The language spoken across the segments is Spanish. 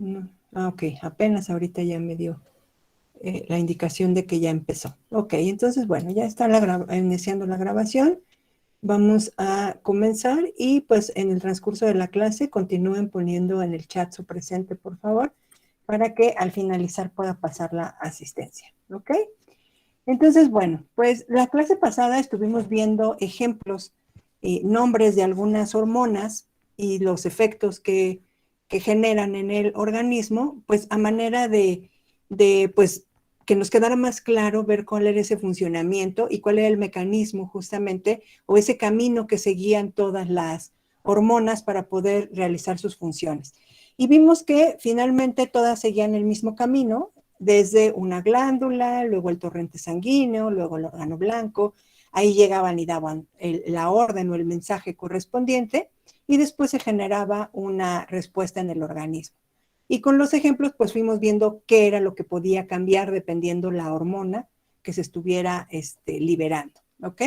No. Ah, ok, apenas ahorita ya me dio la indicación de que ya empezó. Ok, entonces, bueno, ya está iniciando la grabación. Vamos a comenzar y pues en el transcurso de la clase continúen poniendo en el chat su presente, por favor, para que al finalizar pueda pasar la asistencia. ¿Ok? Entonces, bueno, pues la clase pasada estuvimos viendo ejemplos, nombres de algunas hormonas y los efectos que generan en el organismo, pues a manera pues, que nos quedara más claro ver cuál era ese funcionamiento y cuál era el mecanismo justamente, o ese camino que seguían todas las hormonas para poder realizar sus funciones. Y vimos que finalmente todas seguían el mismo camino, desde una glándula, luego el torrente sanguíneo, luego el órgano blanco, ahí llegaban y daban la orden o el mensaje correspondiente y después se generaba una respuesta en el organismo. Y con los ejemplos pues fuimos viendo qué era lo que podía cambiar dependiendo la hormona que se estuviera liberando, ¿ok?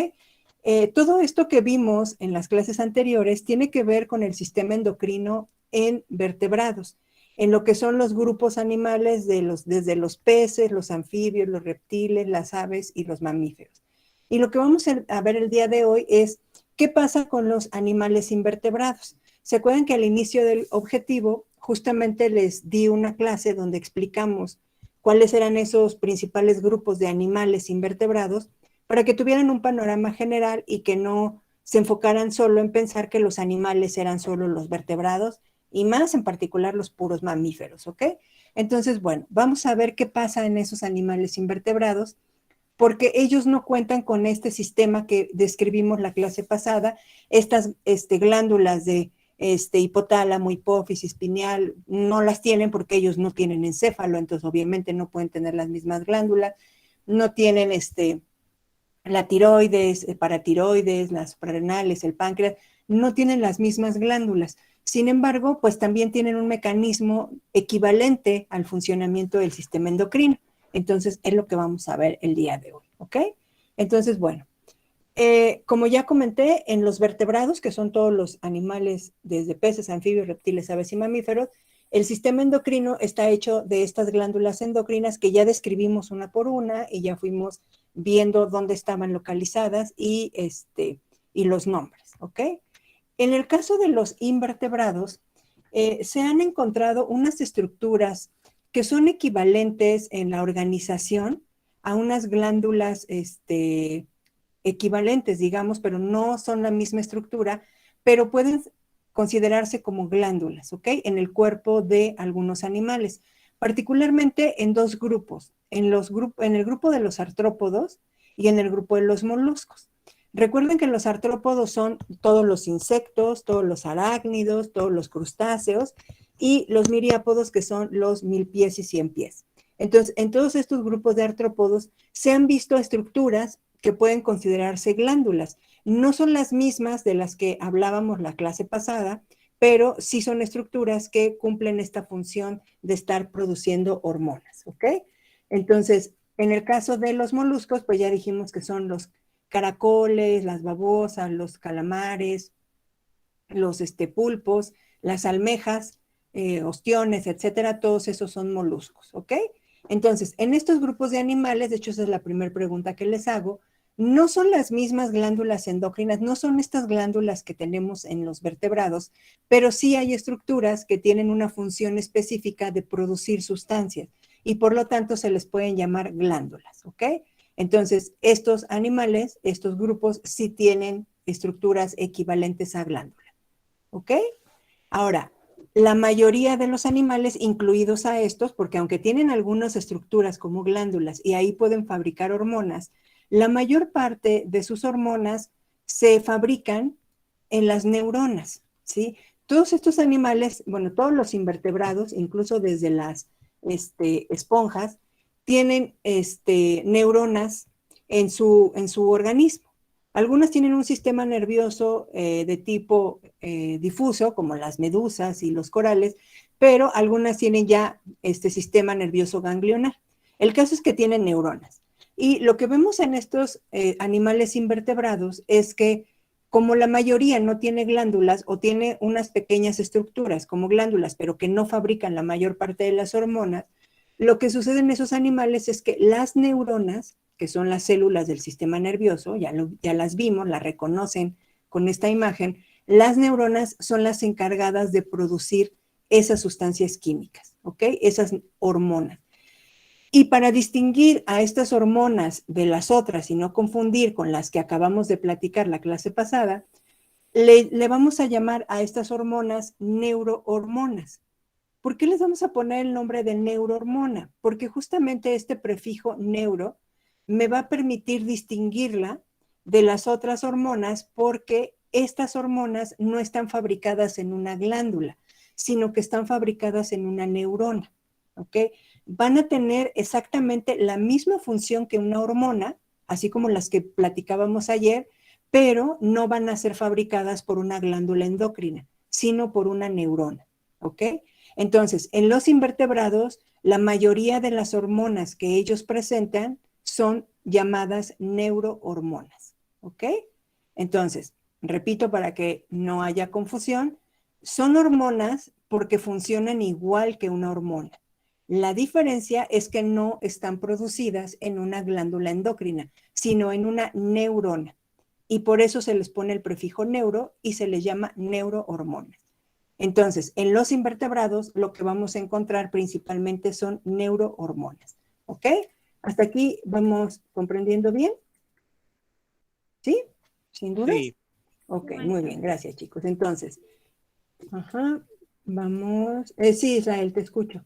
Todo esto que vimos en las clases anteriores tiene que ver con el sistema endocrino en vertebrados, en lo que son los grupos animales desde los peces, los anfibios, los reptiles, las aves y los mamíferos. Y lo que vamos a ver el día de hoy es qué pasa con los animales invertebrados. ¿Se acuerdan que al inicio del objetivo justamente les di una clase donde explicamos cuáles eran esos principales grupos de animales invertebrados para que tuvieran un panorama general y que no se enfocaran solo en pensar que los animales eran solo los vertebrados y más en particular los puros mamíferos, ¿ok? Entonces, bueno, vamos a ver qué pasa en esos animales invertebrados porque ellos no cuentan con este sistema que describimos la clase pasada, estas glándulas de hipotálamo, hipófisis, pineal, no las tienen porque ellos no tienen encéfalo, entonces obviamente no pueden tener las mismas glándulas, no tienen la tiroides, el paratiroides, las suprarrenales, el páncreas, no tienen las mismas glándulas. Sin embargo, pues también tienen un mecanismo equivalente al funcionamiento del sistema endocrino. Entonces, es lo que vamos a ver el día de hoy, ¿ok? Entonces, bueno, como ya comenté, en los vertebrados, que son todos los animales, desde peces, anfibios, reptiles, aves y mamíferos, el sistema endocrino está hecho de estas glándulas endocrinas que ya describimos una por una y ya fuimos viendo dónde estaban localizadas y los nombres, ¿ok? En el caso de los invertebrados, se han encontrado unas estructuras que son equivalentes en la organización a unas glándulas equivalentes, digamos, pero no son la misma estructura, pero pueden considerarse como glándulas, ¿ok? En el cuerpo de algunos animales, particularmente en dos grupos, en el grupo de los artrópodos y en el grupo de los moluscos. Recuerden que los artrópodos son todos los insectos, todos los arácnidos, todos los crustáceos y los miriápodos que son los milpies y ciempiés. Entonces, en todos estos grupos de artrópodos se han visto estructuras que pueden considerarse glándulas. No son las mismas de las que hablábamos la clase pasada, pero sí son estructuras que cumplen esta función de estar produciendo hormonas, ¿ok? Entonces, en el caso de los moluscos, pues ya dijimos que son los caracoles, las babosas, los calamares, los pulpos, las almejas, ostiones, etcétera, todos esos son moluscos, ¿ok? Entonces, en estos grupos de animales, de hecho esa es la primera pregunta que les hago, no son las mismas glándulas endócrinas, no son estas glándulas que tenemos en los vertebrados, pero sí hay estructuras que tienen una función específica de producir sustancias y por lo tanto se les pueden llamar glándulas, ¿ok? Entonces, estos animales, estos grupos sí tienen estructuras equivalentes a glándulas. ¿Ok? Ahora, la mayoría de los animales, incluidos a estos, porque aunque tienen algunas estructuras como glándulas y ahí pueden fabricar hormonas, la mayor parte de sus hormonas se fabrican en las neuronas, ¿sí? Todos estos animales, bueno, todos los invertebrados, incluso desde las esponjas, tienen neuronas en su organismo. Algunas tienen un sistema nervioso de tipo difuso, como las medusas y los corales, pero algunas tienen ya este sistema nervioso ganglionar. El caso es que tienen neuronas. Y lo que vemos en estos animales invertebrados es que como la mayoría no tiene glándulas o tiene unas pequeñas estructuras como glándulas, pero que no fabrican la mayor parte de las hormonas, lo que sucede en esos animales es que las neuronas, que son las células del sistema nervioso, ya las vimos, las reconocen con esta imagen, las neuronas son las encargadas de producir esas sustancias químicas, ¿ok? Esas hormonas. Y para distinguir a estas hormonas de las otras y no confundir con las que acabamos de platicar la clase pasada, le vamos a llamar a estas hormonas neurohormonas. ¿Por qué les vamos a poner el nombre de neurohormona? Porque justamente este prefijo neuro me va a permitir distinguirla de las otras hormonas porque estas hormonas no están fabricadas en una glándula, sino que están fabricadas en una neurona, ¿ok? Van a tener exactamente la misma función que una hormona, así como las que platicábamos ayer, pero no van a ser fabricadas por una glándula endocrina, sino por una neurona, ¿ok? Entonces, en los invertebrados, la mayoría de las hormonas que ellos presentan son llamadas neurohormonas, ¿ok? Entonces, repito para que no haya confusión, son hormonas porque funcionan igual que una hormona. La diferencia es que no están producidas en una glándula endocrina, sino en una neurona. Y por eso se les pone el prefijo neuro y se les llama neurohormonas. Entonces, en los invertebrados lo que vamos a encontrar principalmente son neurohormonas. ¿Ok? ¿Hasta aquí vamos comprendiendo bien? ¿Sí? ¿Sin dudas? Sí. Ok, muy bien, gracias chicos. Entonces, ajá, vamos. Sí, Israel, te escucho.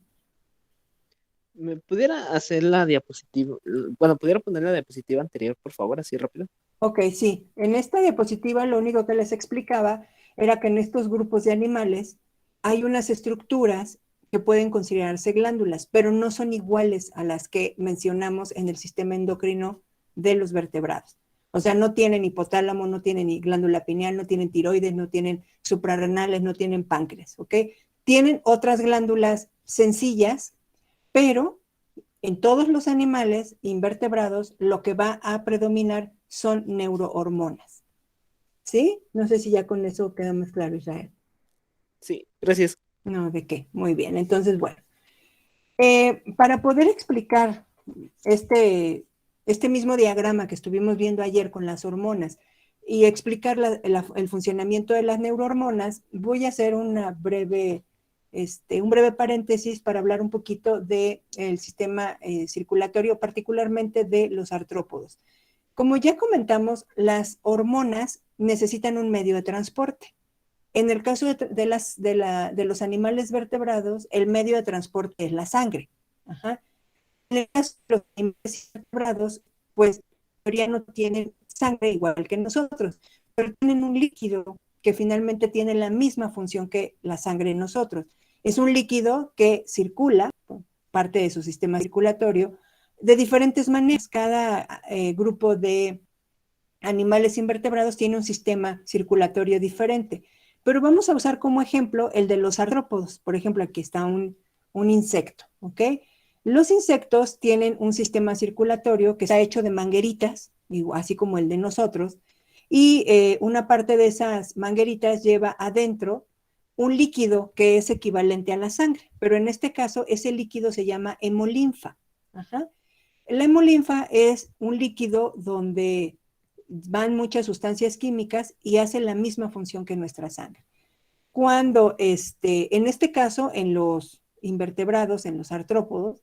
¿Me pudiera hacer la diapositiva? Bueno, ¿pudiera poner la diapositiva anterior, por favor, así rápido? Ok, sí. En esta diapositiva lo único que les explicaba era que en estos grupos de animales hay unas estructuras que pueden considerarse glándulas, pero no son iguales a las que mencionamos en el sistema endocrino de los vertebrados. O sea, no tienen hipotálamo, no tienen ni glándula pineal, no tienen tiroides, no tienen suprarrenales, no tienen páncreas, ¿ok? Tienen otras glándulas sencillas, pero en todos los animales invertebrados, lo que va a predominar son neurohormonas. ¿Sí? No sé si ya con eso queda más claro, Israel. Sí, gracias. No, ¿de qué? Muy bien. Entonces, bueno, para poder explicar este mismo diagrama que estuvimos viendo ayer con las hormonas y explicar el funcionamiento de las neurohormonas, voy a hacer un breve paréntesis para hablar un poquito del sistema circulatorio, particularmente de los artrópodos. Como ya comentamos, las hormonas necesitan un medio de transporte. En el caso de los animales vertebrados, el medio de transporte es la sangre. Ajá. En el caso de los animales vertebrados, pues en teoría no tienen sangre igual que nosotros, pero tienen un líquido que finalmente tiene la misma función que la sangre en nosotros. Es un líquido que circula, parte de su sistema circulatorio, de diferentes maneras. Cada grupo de animales invertebrados tiene un sistema circulatorio diferente. Pero vamos a usar como ejemplo el de los artrópodos. Por ejemplo, aquí está un insecto, ¿ok? Los insectos tienen un sistema circulatorio que está hecho de mangueritas, así como el de nosotros, y una parte de esas mangueritas lleva adentro un líquido que es equivalente a la sangre, pero en este caso ese líquido se llama hemolinfa. Ajá. La hemolinfa es un líquido donde van muchas sustancias químicas y hace la misma función que nuestra sangre. Cuando, en este caso, en los invertebrados, en los artrópodos,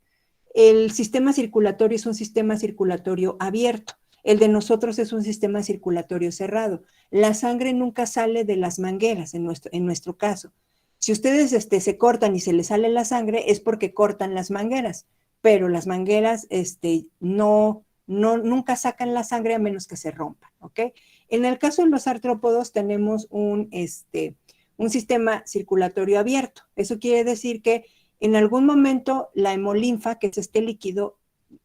el sistema circulatorio es un sistema circulatorio abierto. El de nosotros es un sistema circulatorio cerrado. La sangre nunca sale de las mangueras, en nuestro caso. Si ustedes se cortan y se les sale la sangre, es porque cortan las mangueras, pero las mangueras nunca sacan la sangre a menos que se rompan, ¿ok? En el caso de los artrópodos tenemos un sistema circulatorio abierto. Eso quiere decir que en algún momento la hemolinfa, que es este líquido,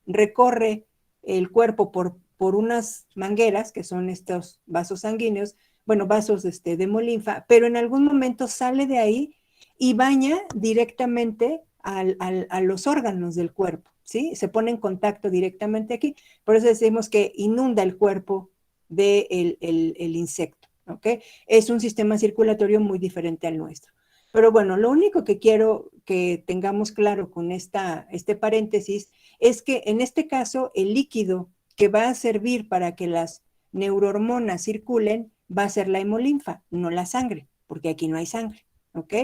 recorre el cuerpo por unas mangueras, que son estos vasos sanguíneos, bueno, vasos de hemolinfa, pero en algún momento sale de ahí y baña directamente a los órganos del cuerpo, ¿sí? Se pone en contacto directamente aquí. Por eso decimos que inunda el cuerpo del insecto. ¿ok? Es un sistema circulatorio muy diferente al nuestro. Pero bueno, lo único que quiero que tengamos claro con este paréntesis es que en este caso el líquido que va a servir para que las neurohormonas circulen va a ser la hemolinfa, no la sangre, porque aquí no hay sangre, ¿ok?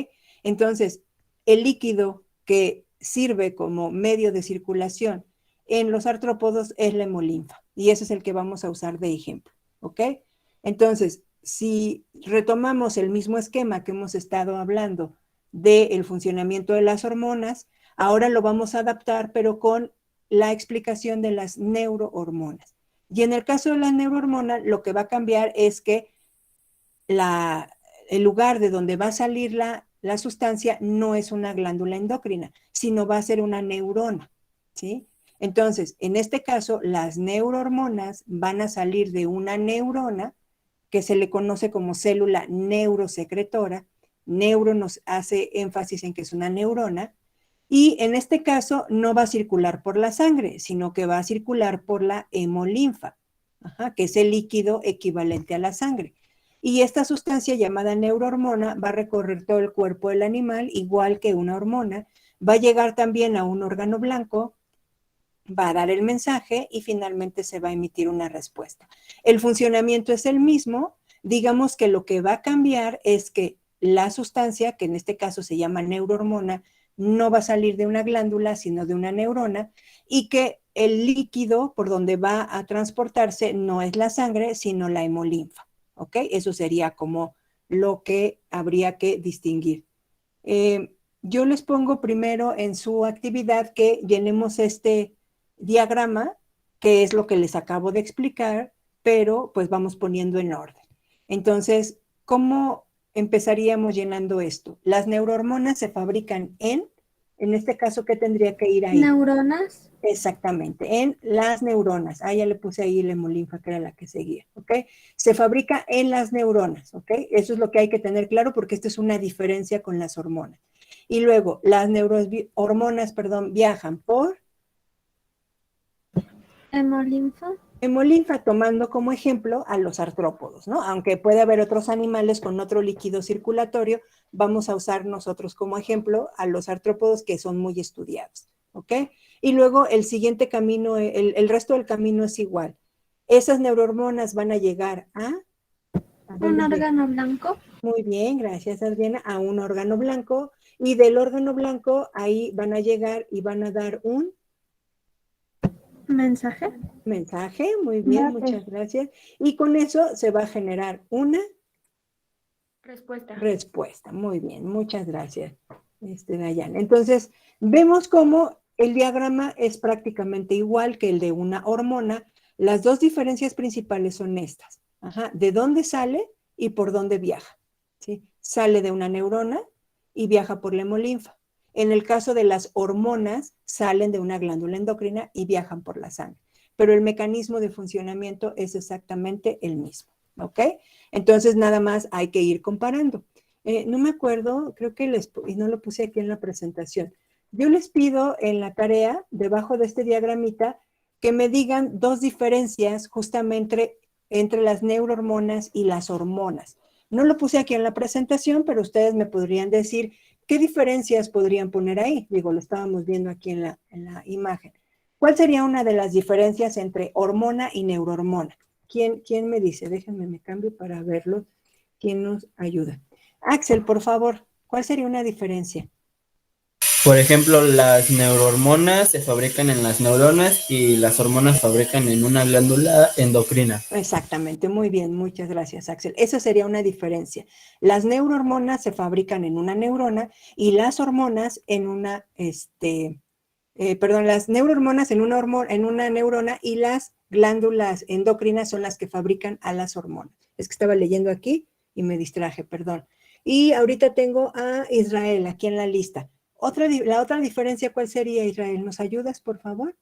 Entonces, el líquido que sirve como medio de circulación en los artrópodos es la hemolinfa, y ese es el que vamos a usar de ejemplo, ¿ok? Entonces, si retomamos el mismo esquema que hemos estado hablando del funcionamiento de las hormonas, ahora lo vamos a adaptar, pero con la explicación de las neurohormonas. Y en el caso de la neurohormona, lo que va a cambiar es que el lugar de donde va a salir la sustancia no es una glándula endocrina, sino va a ser una neurona, ¿sí? Entonces, en este caso, las neurohormonas van a salir de una neurona que se le conoce como célula neurosecretora. Neuro nos hace énfasis en que es una neurona, y en este caso no va a circular por la sangre, sino que va a circular por la hemolinfa, que es el líquido equivalente a la sangre. Y esta sustancia llamada neurohormona va a recorrer todo el cuerpo del animal, igual que una hormona, va a llegar también a un órgano blanco, va a dar el mensaje y finalmente se va a emitir una respuesta. El funcionamiento es el mismo, digamos que lo que va a cambiar es que la sustancia, que en este caso se llama neurohormona, no va a salir de una glándula, sino de una neurona, y que el líquido por donde va a transportarse no es la sangre, sino la hemolinfa, ¿ok? Eso sería como lo que habría que distinguir. Yo les pongo primero en su actividad que llenemos este diagrama, que es lo que les acabo de explicar, pero pues vamos poniendo en orden. Entonces, ¿cómo empezaríamos llenando esto? Las neurohormonas se fabrican en este caso, ¿qué tendría que ir ahí? Neuronas. Exactamente, en las neuronas. Ah, ya le puse ahí la hemolinfa, que era la que seguía, ¿ok? Se fabrica en las neuronas, ¿ok? Eso es lo que hay que tener claro porque esta es una diferencia con las hormonas. Y luego, las neurohormonas, perdón, viajan por Hemolinfa. hemolinfa, tomando como ejemplo a los artrópodos, ¿no? Aunque puede haber otros animales con otro líquido circulatorio, vamos a usar nosotros como ejemplo a los artrópodos que son muy estudiados, ¿ok? Y luego el siguiente camino, el resto del camino es igual. Esas neurohormonas van a llegar ¿a Un órgano blanco. Muy bien, gracias Adriana, a un órgano blanco, y del órgano blanco ahí van a llegar y van a dar un mensaje. Mensaje, muy bien, muchas gracias. Y con eso se va a generar una respuesta. Muy bien, muchas gracias, Dayana. Entonces, vemos cómo el diagrama es prácticamente igual que el de una hormona. Las dos diferencias principales son estas. ¿De dónde sale y por dónde viaja? ¿Sí? Sale de una neurona y viaja por la hemolinfa. En el caso de las hormonas, salen de una glándula endocrina y viajan por la sangre. Pero el mecanismo de funcionamiento es exactamente el mismo, ¿ok? Entonces, nada más hay que ir comparando. No me acuerdo, creo que y no lo puse aquí en la presentación. Yo les pido en la tarea, debajo de este diagramita, que me digan dos diferencias justamente entre las neurohormonas y las hormonas. No lo puse aquí en la presentación, pero ustedes me podrían decir qué diferencias podrían poner ahí. Digo, lo estábamos viendo aquí en la imagen. ¿Cuál sería una de las diferencias entre hormona y neurohormona? ¿Quién me dice? Déjenme, me cambio para verlo. ¿Quién nos ayuda? Axel, por favor, ¿cuál sería una diferencia? Por ejemplo, las neurohormonas se fabrican en las neuronas y las hormonas se fabrican en una glándula endocrina. Exactamente, muy bien, muchas gracias, Axel. Esa sería una diferencia. Las neurohormonas se fabrican en una neurona y las hormonas en una, las neurohormonas en una neurona, y las glándulas endocrinas son las que fabrican a las hormonas. Es que estaba leyendo aquí y me distraje, perdón. Y ahorita tengo a Israel aquí en la lista. La otra diferencia, ¿cuál sería, Israel? ¿Nos ayudas, por favor?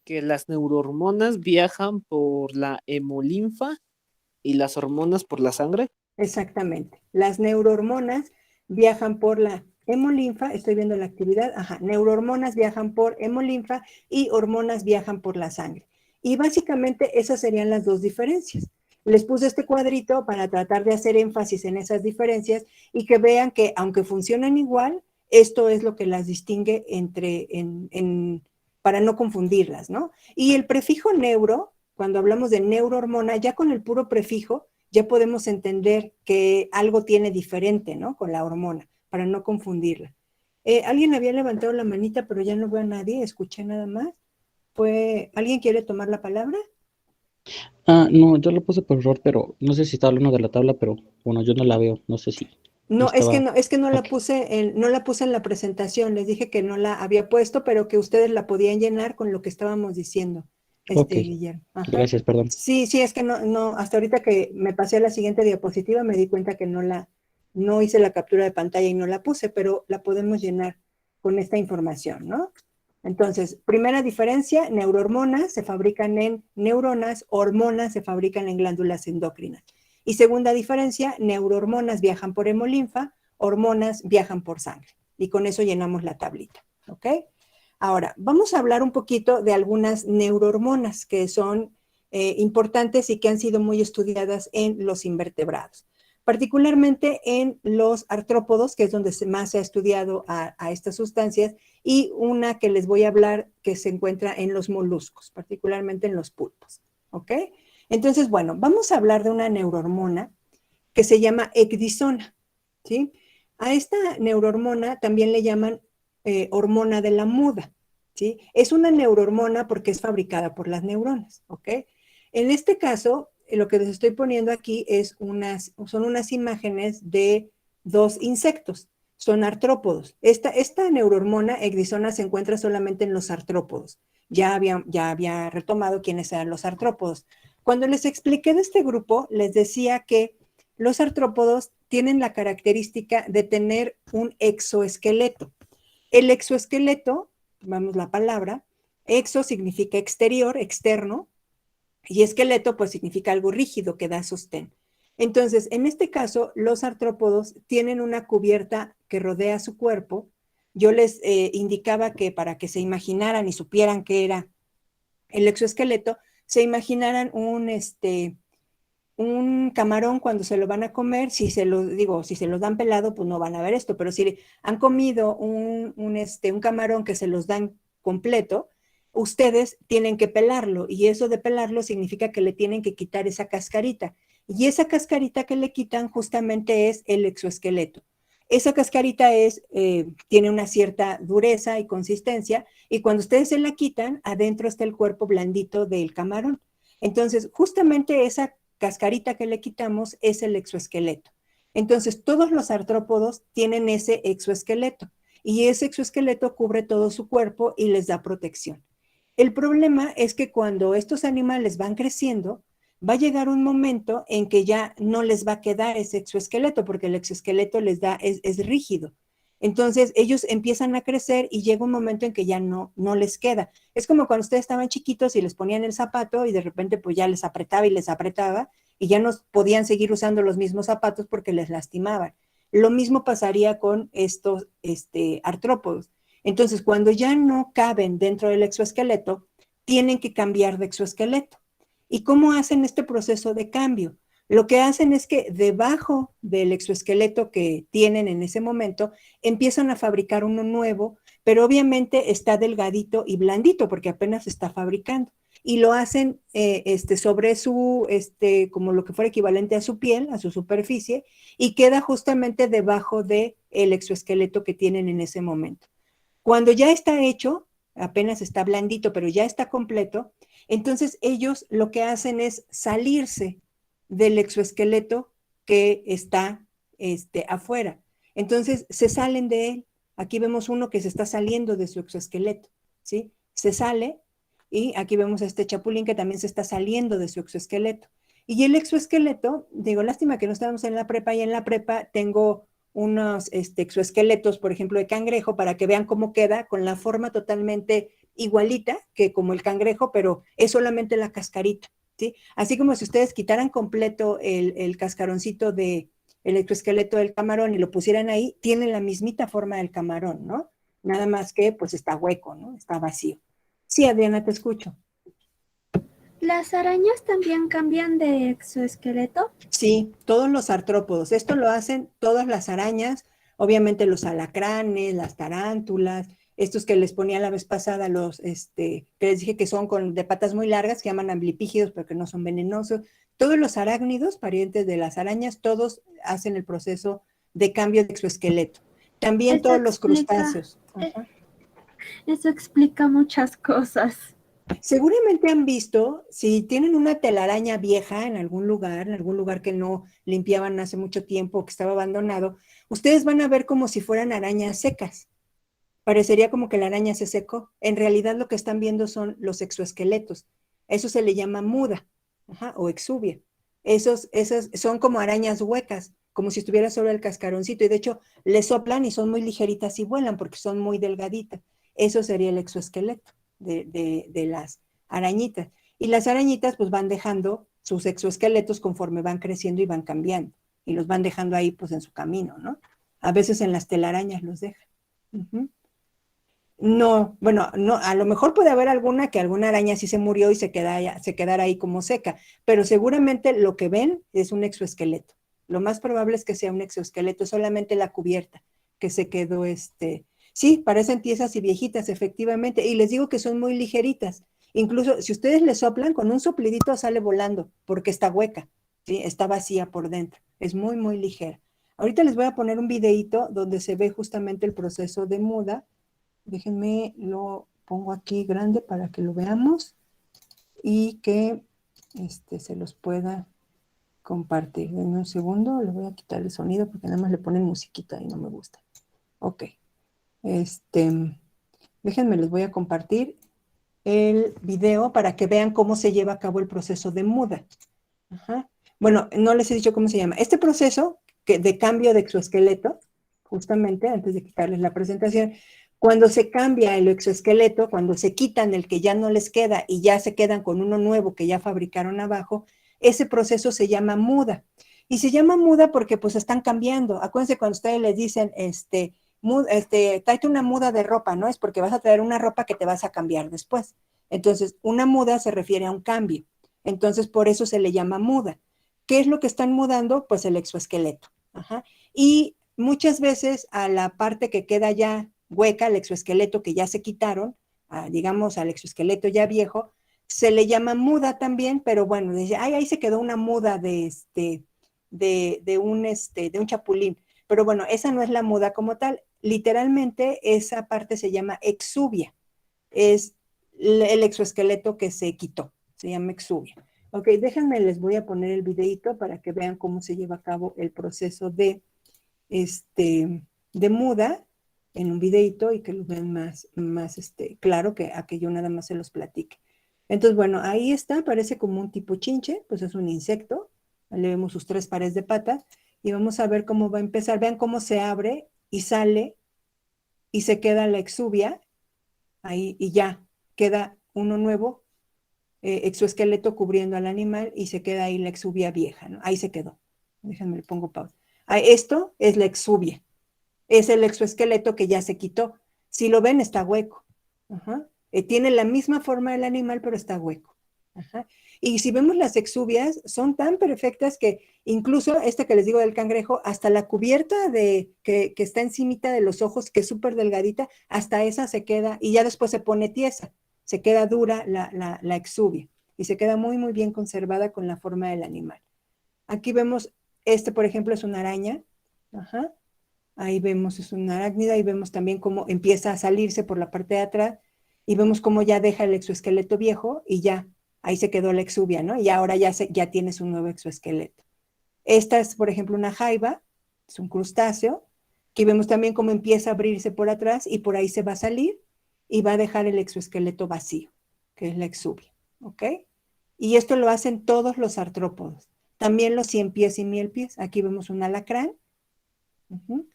Que las neurohormonas viajan por la hemolinfa y las hormonas por la sangre. Exactamente. Las neurohormonas viajan por la hemolinfa, estoy viendo la actividad, neurohormonas viajan por hemolinfa y hormonas viajan por la sangre. Y básicamente esas serían las dos diferencias. Les puse este cuadrito para tratar de hacer énfasis en esas diferencias y que vean que aunque funcionan igual, esto es lo que las distingue para no confundirlas, ¿no? Y el prefijo neuro, cuando hablamos de neurohormona, ya con el puro prefijo, ya podemos entender que algo tiene diferente, ¿no? Con la hormona, para no confundirla. Alguien había levantado la manita, pero ya no veo a nadie, escuché nada más. ¿Alguien quiere tomar la palabra? No, yo lo puse por error, pero no sé si está hablando de la tabla, pero bueno, yo no la veo, no sé si No, estaba... es que no la Ok, no la puse en la presentación, les dije que no la había puesto, pero que ustedes la podían llenar con lo que estábamos diciendo, ok, Guillermo. Ajá. gracias, perdón. Sí, sí, es que no, hasta ahorita que me pasé a la siguiente diapositiva me di cuenta que no hice la captura de pantalla y no la puse, pero la podemos llenar con esta información, ¿no? Entonces, primera diferencia, neurohormonas se fabrican en neuronas, hormonas se fabrican en glándulas endocrinas. Y segunda diferencia, neurohormonas viajan por hemolinfa, hormonas viajan por sangre. Y con eso llenamos la tablita, ¿ok? Ahora, vamos a hablar un poquito de algunas neurohormonas que son importantes y que han sido muy estudiadas en los invertebrados, particularmente en los artrópodos, que es donde más se ha estudiado a estas sustancias, y una que les voy a hablar que se encuentra en los moluscos, particularmente en los pulpos, ¿ok? Entonces, bueno, vamos a hablar de una neurohormona que se llama ecdisona, ¿sí? A esta neurohormona también le llaman hormona de la muda, ¿sí? Es una neurohormona porque es fabricada por las neuronas, ¿ok? En este caso, lo que les estoy poniendo aquí son unas imágenes de dos insectos, son artrópodos. Esta neurohormona ecdisona se encuentra solamente en los artrópodos. Ya había retomado quiénes eran los artrópodos. Cuando les expliqué de este grupo, les decía que los artrópodos tienen la característica de tener un exoesqueleto. El exoesqueleto, vamos la palabra, exo significa exterior, externo, y esqueleto pues significa algo rígido que da sostén. Entonces, en este caso, los artrópodos tienen una cubierta que rodea su cuerpo. Yo les indicaba que para que se imaginaran y supieran qué era el exoesqueleto, se imaginaran un camarón cuando se lo van a comer, si se lo dan pelado, pues no van a ver esto, pero si han comido un camarón que se los dan completo, ustedes tienen que pelarlo, y eso de pelarlo significa que le tienen que quitar esa cascarita, y esa cascarita que le quitan justamente es el exoesqueleto. Esa cascarita tiene una cierta dureza y consistencia, y cuando ustedes se la quitan, adentro está el cuerpo blandito del camarón. Entonces, justamente esa cascarita que le quitamos es el exoesqueleto. Entonces, todos los artrópodos tienen ese exoesqueleto, y ese exoesqueleto cubre todo su cuerpo y les da protección. El problema es que cuando estos animales van creciendo, va a llegar un momento en que ya no les va a quedar ese exoesqueleto, porque el exoesqueleto es rígido. Entonces ellos empiezan a crecer y llega un momento en que ya no les queda. Es como cuando ustedes estaban chiquitos y les ponían el zapato y de repente pues ya les apretaba y ya no podían seguir usando los mismos zapatos porque les lastimaban. Lo mismo pasaría con estos artrópodos. Entonces, cuando ya no caben dentro del exoesqueleto, tienen que cambiar de exoesqueleto. ¿Y cómo hacen este proceso de cambio? Lo que hacen es que debajo del exoesqueleto que tienen en ese momento, empiezan a fabricar uno nuevo, pero obviamente está delgadito y blandito porque apenas se está fabricando. Y lo hacen sobre como lo que fuera equivalente a su piel, a su superficie, y queda justamente debajo del exoesqueleto que tienen en ese momento. Cuando ya está hecho, apenas está blandito, pero ya está completo, entonces ellos lo que hacen es salirse del exoesqueleto que está afuera. Entonces se salen de él. Aquí vemos uno que se está saliendo de su exoesqueleto, ¿sí? Se sale, y aquí vemos a este chapulín que también se está saliendo de su exoesqueleto. Y el exoesqueleto, digo, lástima que no estamos en la prepa, y en la prepa tengo unos exoesqueletos, por ejemplo, de cangrejo, para que vean cómo queda con la forma totalmente igualita que como el cangrejo, pero es solamente la cascarita, ¿sí? Así como si ustedes quitaran completo el cascaroncito del exoesqueleto del camarón y lo pusieran ahí, tiene la mismita forma del camarón, ¿no? Nada más que pues está hueco, ¿no? Está vacío. Sí, Adriana, te escucho. ¿Las arañas también cambian de exoesqueleto? Sí, todos los artrópodos. Esto lo hacen todas las arañas, obviamente los alacranes, las tarántulas, estos que les ponía la vez pasada, que les dije que son de patas muy largas, que llaman amblipígidos, pero que no son venenosos. Todos los arácnidos, parientes de las arañas, todos hacen el proceso de cambio de exoesqueleto. También Eso todos los explica, crustáceos. eh, Ajá. eso explica muchas cosas. Seguramente han visto, si tienen una telaraña vieja en algún lugar que no limpiaban hace mucho tiempo, que estaba abandonado, ustedes van a ver como si fueran arañas secas. Parecería como que la araña se secó. En realidad lo que están viendo son los exoesqueletos. Eso se le llama muda, ajá, o exuvia. Esos son como arañas huecas, como si estuviera sobre el cascaroncito. Y de hecho, le soplan y son muy ligeritas y vuelan porque son muy delgaditas. Eso sería el exoesqueleto de las arañitas. Y las arañitas pues van dejando sus exoesqueletos conforme van creciendo y van cambiando. Y los van dejando ahí pues en su camino, ¿no? A veces en las telarañas los dejan. Uh-huh. No, bueno, no, a lo mejor puede haber alguna araña sí se murió y se quedara ahí como seca, pero seguramente lo que ven es un exoesqueleto. Lo más probable es que sea un exoesqueleto, solamente la cubierta que se quedó, sí, parecen tiesas y viejitas, efectivamente, y les digo que son muy ligeritas. Incluso si ustedes le soplan, con un soplidito sale volando, porque está hueca, ¿sí? Está vacía por dentro, es muy, muy ligera. Ahorita les voy a poner un videíto donde se ve justamente el proceso de muda. Déjenme, lo pongo aquí grande para que lo veamos y que se los pueda compartir. En un segundo, le voy a quitar el sonido porque nada más le ponen musiquita y no me gusta. Ok. Déjenme, les voy a compartir el video para que vean cómo se lleva a cabo el proceso de muda. Ajá. Bueno, no les he dicho cómo se llama. Este proceso de cambio de exoesqueleto, justamente antes de quitarles la presentación, cuando se cambia el exoesqueleto, cuando se quitan el que ya no les queda y ya se quedan con uno nuevo que ya fabricaron abajo, ese proceso se llama muda. Y se llama muda porque pues están cambiando. Acuérdense cuando ustedes les dicen, tráete una muda de ropa, ¿no? Es porque vas a traer una ropa que te vas a cambiar después. Entonces, una muda se refiere a un cambio. Entonces, por eso se le llama muda. ¿Qué es lo que están mudando? Pues el exoesqueleto. Ajá. Y muchas veces a la parte que queda ya hueca, el exoesqueleto que ya se quitaron, digamos al exoesqueleto ya viejo, se le llama muda también, pero bueno, dice, ay, ahí se quedó una muda de un chapulín. Pero bueno, esa no es la muda como tal. Literalmente esa parte se llama exuvia. Es el exoesqueleto que se quitó. Se llama exuvia. Ok, déjenme, les voy a poner el videito para que vean cómo se lleva a cabo el proceso de muda en un videito y que lo vean más claro que a que yo nada más se los platique. Entonces, bueno, ahí está, parece como un tipo chinche, pues es un insecto. Le vemos sus 3 pares de patas y vamos a ver cómo va a empezar. Vean cómo se abre y sale y se queda la exuvia ahí y ya queda uno nuevo, exoesqueleto cubriendo al animal y se queda ahí la exuvia vieja, ¿no? Ahí se quedó. Déjenme, le pongo pausa. Esto es la exuvia. Es el exoesqueleto que ya se quitó. Si lo ven, está hueco. Ajá. Tiene la misma forma del animal, pero está hueco. Ajá. Y si vemos las exuvias, son tan perfectas que incluso que les digo del cangrejo, hasta la cubierta que está encimita de los ojos, que es súper delgadita, hasta esa se queda y ya después se pone tiesa, se queda dura la exuvia y se queda muy, muy bien conservada con la forma del animal. Aquí vemos, por ejemplo, es una araña. Ajá. Ahí vemos, es una arácnida y vemos también cómo empieza a salirse por la parte de atrás y vemos cómo ya deja el exoesqueleto viejo y ya, ahí se quedó la exuvia, ¿no? Y ahora ya tienes un nuevo exoesqueleto. Esta es, por ejemplo, una jaiba, es un crustáceo, que vemos también cómo empieza a abrirse por atrás y por ahí se va a salir y va a dejar el exoesqueleto vacío, que es la exuvia, ¿ok? Y esto lo hacen todos los artrópodos. También los 100 pies y 1000 pies. Aquí vemos un alacrán. Uh-huh.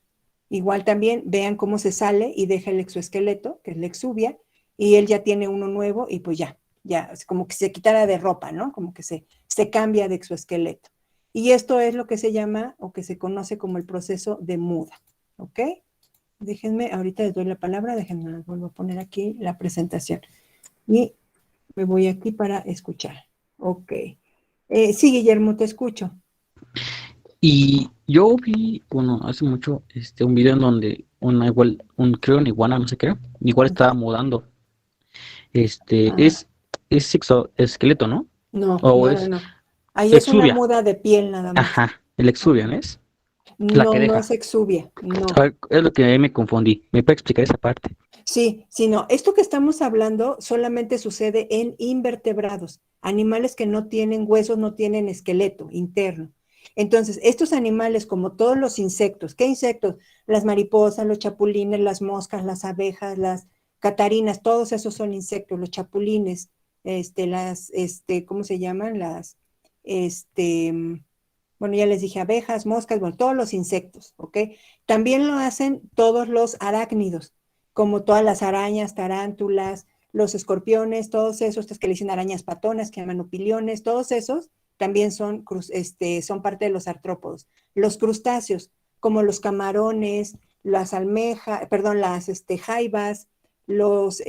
Igual también vean cómo se sale y deja el exoesqueleto, que es la exuvia, y él ya tiene uno nuevo y pues ya, es como que se quitara de ropa, ¿no? Como que se cambia de exoesqueleto. Y esto es lo que se llama o que se conoce como el proceso de muda, ¿ok? Déjenme, ahorita les doy la palabra, déjenme, vuelvo a poner aquí la presentación. Y me voy aquí para escuchar. Ok. Sí, Guillermo, te escucho. Y yo vi, bueno, hace mucho, un video en donde creo una iguana, no sé qué, igual estaba mudando. Ah, Es esqueleto, ¿no? no, O no, no, es no. Ahí es una exuvia. muda de piel nada más. Ajá, el exuvia, ¿no Ajá. es? La No, que no deja. es exuvia, A no. ver, es lo que ahí me confundí. ¿Me puede explicar esa parte? Sí, sí, no. Esto que estamos hablando solamente sucede en invertebrados, animales que no tienen huesos, no tienen esqueleto interno. Entonces, estos animales, como todos los insectos, ¿qué insectos? Las mariposas, los chapulines, las moscas, las abejas, las catarinas, todos esos son insectos, los chapulines, ¿cómo se llaman? Este, bueno, ya les dije abejas, moscas, bueno, todos los insectos, ¿ok? También lo hacen todos los arácnidos, como todas las arañas, tarántulas, los escorpiones, todos esos que le dicen arañas patonas, que llaman opiliones, todos esos también son parte de los artrópodos. Los crustáceos, como los camarones, las almejas, perdón, las jaivas, los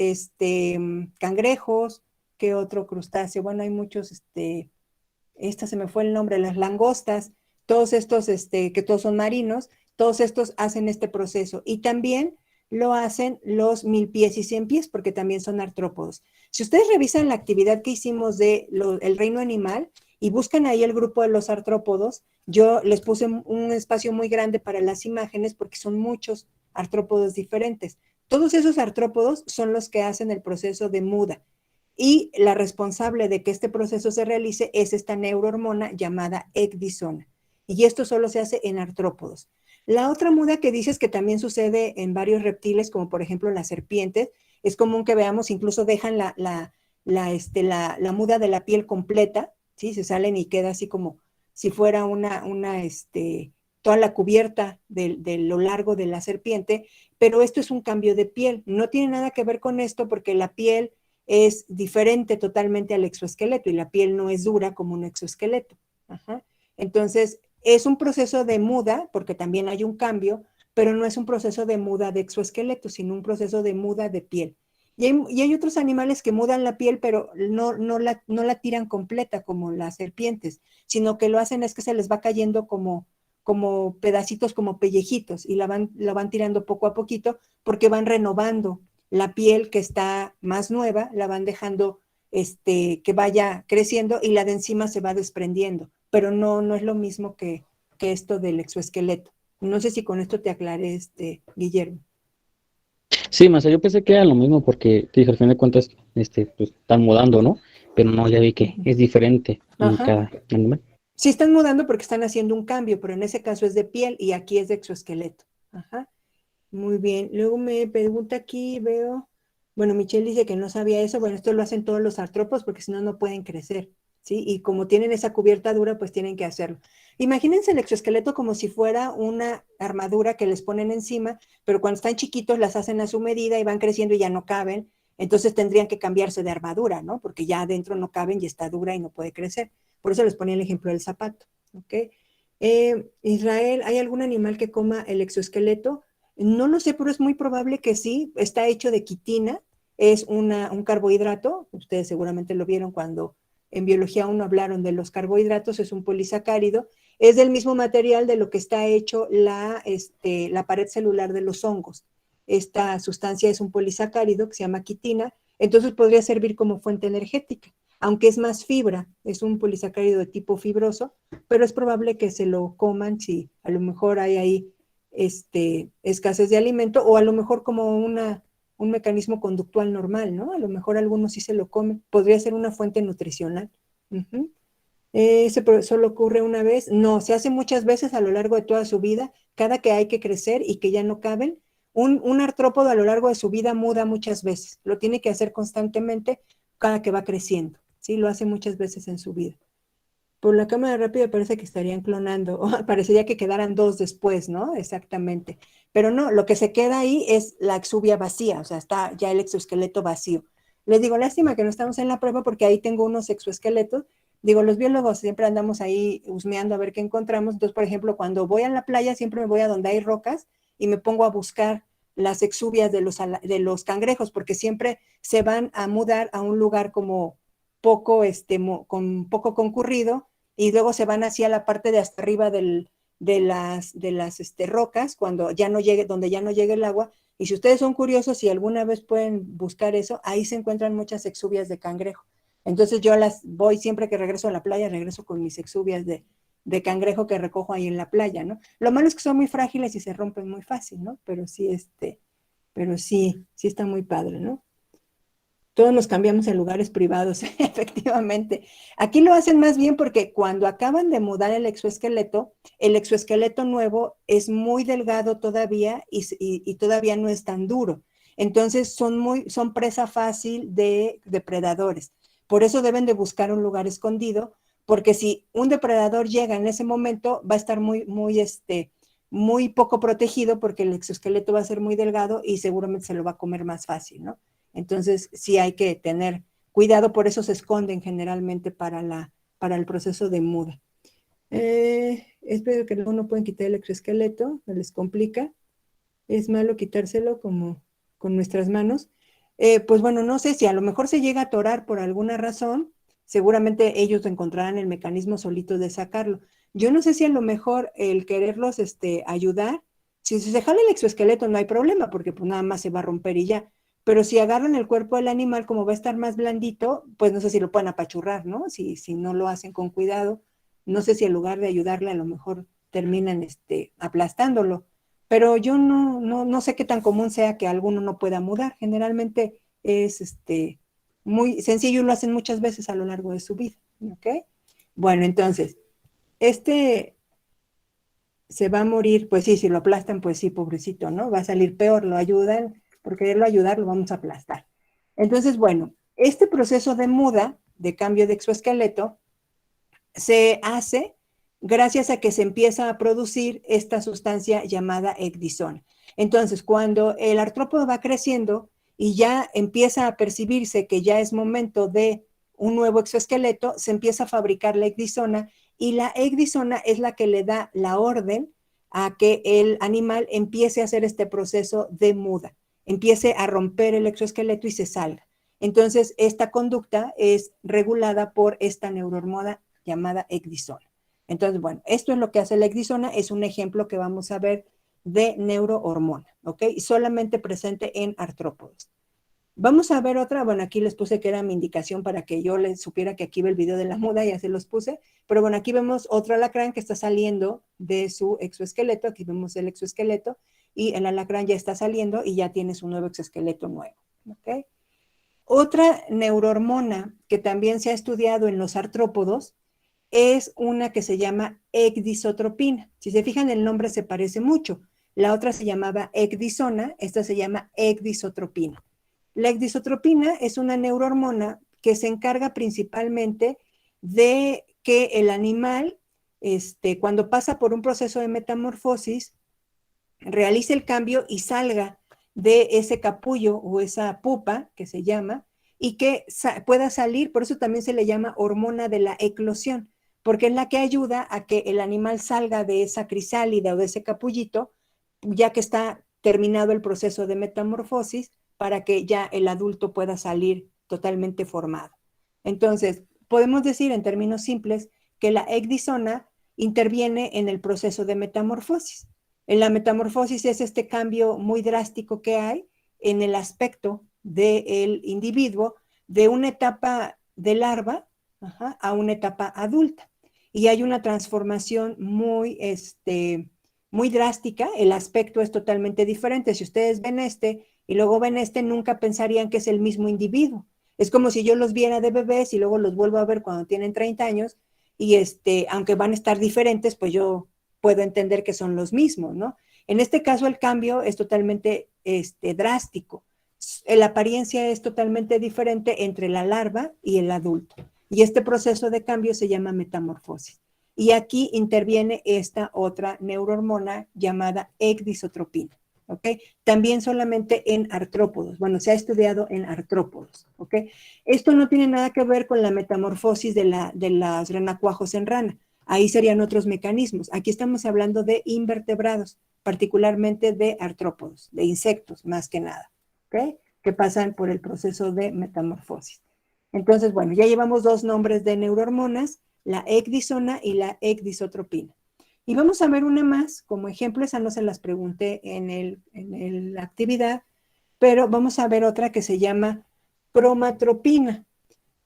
cangrejos, ¿qué otro crustáceo? Bueno, hay muchos, esta se me fue el nombre, las langostas, todos estos, que todos son marinos, todos estos hacen este proceso. Y también lo hacen los milpies y ciempies, porque también son artrópodos. Si ustedes revisan la actividad que hicimos de el reino animal y buscan ahí el grupo de los artrópodos, yo les puse un espacio muy grande para las imágenes porque son muchos artrópodos diferentes. Todos esos artrópodos son los que hacen el proceso de muda y la responsable de que este proceso se realice es esta neurohormona llamada ecdisona. Y esto solo se hace en artrópodos. La otra muda que dices que también sucede en varios reptiles, como por ejemplo las serpientes, es común que veamos, incluso dejan la muda de la piel completa, ¿sí? Se salen y queda así como si fuera toda la cubierta de lo largo de la serpiente, pero esto es un cambio de piel. No tiene nada que ver con esto porque la piel es diferente totalmente al exoesqueleto y la piel no es dura como un exoesqueleto. Ajá. Entonces, es un proceso de muda, porque también hay un cambio, pero no es un proceso de muda de exoesqueleto, sino un proceso de muda de piel. Y hay otros animales que mudan la piel, pero no la tiran completa como las serpientes, sino que lo hacen es que se les va cayendo como pedacitos, como pellejitos, y la van tirando poco a poquito porque van renovando la piel que está más nueva, la van dejando que vaya creciendo y la de encima se va desprendiendo, pero no es lo mismo que esto del exoesqueleto. No sé si con esto te aclaré, Guillermo. Sí, Masa, yo pensé que era lo mismo porque, te dije, al fin de cuentas, pues están mudando, ¿no? Pero no, ya vi que es diferente en Ajá. cada animal. Sí están mudando porque están haciendo un cambio, pero en ese caso es de piel y aquí es de exoesqueleto. Ajá. Muy bien. Luego me pregunta aquí, veo, bueno, Michelle dice que no sabía eso. Bueno, esto lo hacen todos los artrópodos porque si no, no pueden crecer, ¿sí? Y como tienen esa cubierta dura, pues tienen que hacerlo. Imagínense el exoesqueleto como si fuera una armadura que les ponen encima, pero cuando están chiquitos las hacen a su medida y van creciendo y ya no caben. Entonces tendrían que cambiarse de armadura, ¿no? Porque ya adentro no caben y está dura y no puede crecer. Por eso les ponía el ejemplo del zapato, ¿ok? Israel, ¿hay algún animal que coma el exoesqueleto? No lo sé, pero es muy probable que sí. Está hecho de quitina, es un carbohidrato. Ustedes seguramente lo vieron cuando en biología 1 hablaron de los carbohidratos, es un polisacárido. Es del mismo material de lo que está hecho la pared celular de los hongos. Esta sustancia es un polisacárido que se llama quitina, entonces podría servir como fuente energética, aunque es más fibra, es un polisacárido de tipo fibroso, pero es probable que se lo coman si a lo mejor hay ahí escasez de alimento o a lo mejor como un mecanismo conductual normal, ¿no? A lo mejor algunos sí se lo comen, podría ser una fuente nutricional. Uh-huh. ¿Solo ocurre una vez? No, se hace muchas veces a lo largo de toda su vida, cada que hay que crecer y que ya no caben. Un artrópodo a lo largo de su vida muda muchas veces, lo tiene que hacer constantemente cada que va creciendo, ¿sí? Lo hace muchas veces en su vida. Por la cámara rápida parece que estarían clonando, o parecería que quedaran dos después, ¿no? Exactamente. Pero no, lo que se queda ahí es la exuvia vacía, o sea, está ya el exoesqueleto vacío. Les digo, lástima que no estamos en la prueba porque ahí tengo unos exoesqueletos. Digo, los biólogos siempre andamos ahí husmeando a ver qué encontramos. Entonces, por ejemplo, cuando voy a la playa, siempre me voy a donde hay rocas y me pongo a buscar las exuvias de los cangrejos, porque siempre se van a mudar a un lugar como poco, con poco concurrido, y luego se van hacia la parte de hasta arriba de las rocas, cuando ya no llegue, donde ya no llegue el agua. Y si ustedes son curiosos, si alguna vez pueden buscar eso, ahí se encuentran muchas exuvias de cangrejo. Entonces yo las voy, siempre que regreso a la playa, regreso con mis exuvias de cangrejo que recojo ahí en la playa, ¿no? Lo malo es que son muy frágiles y se rompen muy fácil, ¿no? Pero sí está muy padre, ¿no? Todos nos cambiamos en lugares privados, efectivamente. Aquí lo hacen más bien porque cuando acaban de mudar el exoesqueleto nuevo es muy delgado todavía y todavía no es tan duro. Entonces son presa fácil de depredadores. Por eso deben de buscar un lugar escondido, porque si un depredador llega en ese momento, va a estar muy poco protegido porque el exoesqueleto va a ser muy delgado y seguramente se lo va a comer más fácil, ¿no? Entonces, sí hay que tener cuidado, por eso se esconden generalmente para el proceso de muda. Espero que luego no pueden quitar el exoesqueleto, se les complica. Es malo quitárselo como con nuestras manos. Pues bueno, no sé si a lo mejor se llega a atorar por alguna razón, seguramente ellos encontrarán el mecanismo solito de sacarlo. Yo no sé si a lo mejor el quererlos ayudar, si se jala el exoesqueleto no hay problema, porque pues nada más se va a romper y ya. Pero si agarran el cuerpo del animal, como va a estar más blandito, pues no sé si lo pueden apachurrar, ¿no? Si no lo hacen con cuidado, no sé si en lugar de ayudarle, a lo mejor terminan aplastándolo. Pero yo no sé qué tan común sea que alguno no pueda mudar. Generalmente es muy sencillo y lo hacen muchas veces a lo largo de su vida, ¿ok? Bueno, entonces, se va a morir, pues sí, si lo aplastan, pues sí, pobrecito, ¿no? Va a salir peor, lo ayudan, por quererlo ayudar, lo vamos a aplastar. Entonces, bueno, este proceso de muda, de cambio de exoesqueleto, se hace gracias a que se empieza a producir esta sustancia llamada ecdisona. Entonces, cuando el artrópodo va creciendo y ya empieza a percibirse que ya es momento de un nuevo exoesqueleto, se empieza a fabricar la ecdisona y la ecdisona es la que le da la orden a que el animal empiece a hacer este proceso de muda, empiece a romper el exoesqueleto y se salga. Entonces, esta conducta es regulada por esta neurohormona llamada ecdisona. Entonces, bueno, esto es lo que hace la ecdisona, es un ejemplo que vamos a ver de neurohormona, ¿ok? Solamente presente en artrópodos. Vamos a ver otra, bueno, aquí les puse que era mi indicación para que yo les supiera que aquí ve el video de la muda, ya se los puse, pero bueno, aquí vemos otro alacrán que está saliendo de su exoesqueleto, aquí vemos el exoesqueleto, y el alacrán ya está saliendo y ya tiene su nuevo exoesqueleto nuevo, ¿ok? Otra neurohormona que también se ha estudiado en los artrópodos es una que se llama ecdisotropina. Si se fijan, el nombre se parece mucho. La otra se llamaba ecdisona, esta se llama ecdisotropina. La ecdisotropina es una neurohormona que se encarga principalmente de que el animal, cuando pasa por un proceso de metamorfosis, realice el cambio y salga de ese capullo o esa pupa que se llama y que pueda salir, por eso también se le llama hormona de la eclosión, porque es la que ayuda a que el animal salga de esa crisálida o de ese capullito, ya que está terminado el proceso de metamorfosis, para que ya el adulto pueda salir totalmente formado. Entonces, podemos decir en términos simples que la ecdisona interviene en el proceso de metamorfosis. En la metamorfosis es este cambio muy drástico que hay en el aspecto del individuo de una etapa de larva a una etapa adulta. Y hay una transformación muy drástica, el aspecto es totalmente diferente. Si ustedes ven y luego ven nunca pensarían que es el mismo individuo. Es como si yo los viera de bebés y luego los vuelvo a ver cuando tienen 30 años y aunque van a estar diferentes, pues yo puedo entender que son los mismos, ¿no? En este caso el cambio es totalmente drástico. La apariencia es totalmente diferente entre la larva y el adulto. Y este proceso de cambio se llama metamorfosis. Y aquí interviene esta otra neurohormona llamada ecdisotropina, ¿ok? También solamente en artrópodos. Bueno, se ha estudiado en artrópodos, ¿ok? Esto no tiene nada que ver con la metamorfosis de las renacuajos en rana. Ahí serían otros mecanismos. Aquí estamos hablando de invertebrados, particularmente de artrópodos, de insectos más que nada, ¿ok? Que pasan por el proceso de metamorfosis. Entonces, bueno, ya llevamos dos nombres de neurohormonas, la ecdisona y la ecdisotropina. Y vamos a ver una más, como ejemplo, esa no se las pregunté en la actividad, pero vamos a ver otra que se llama cromatropina.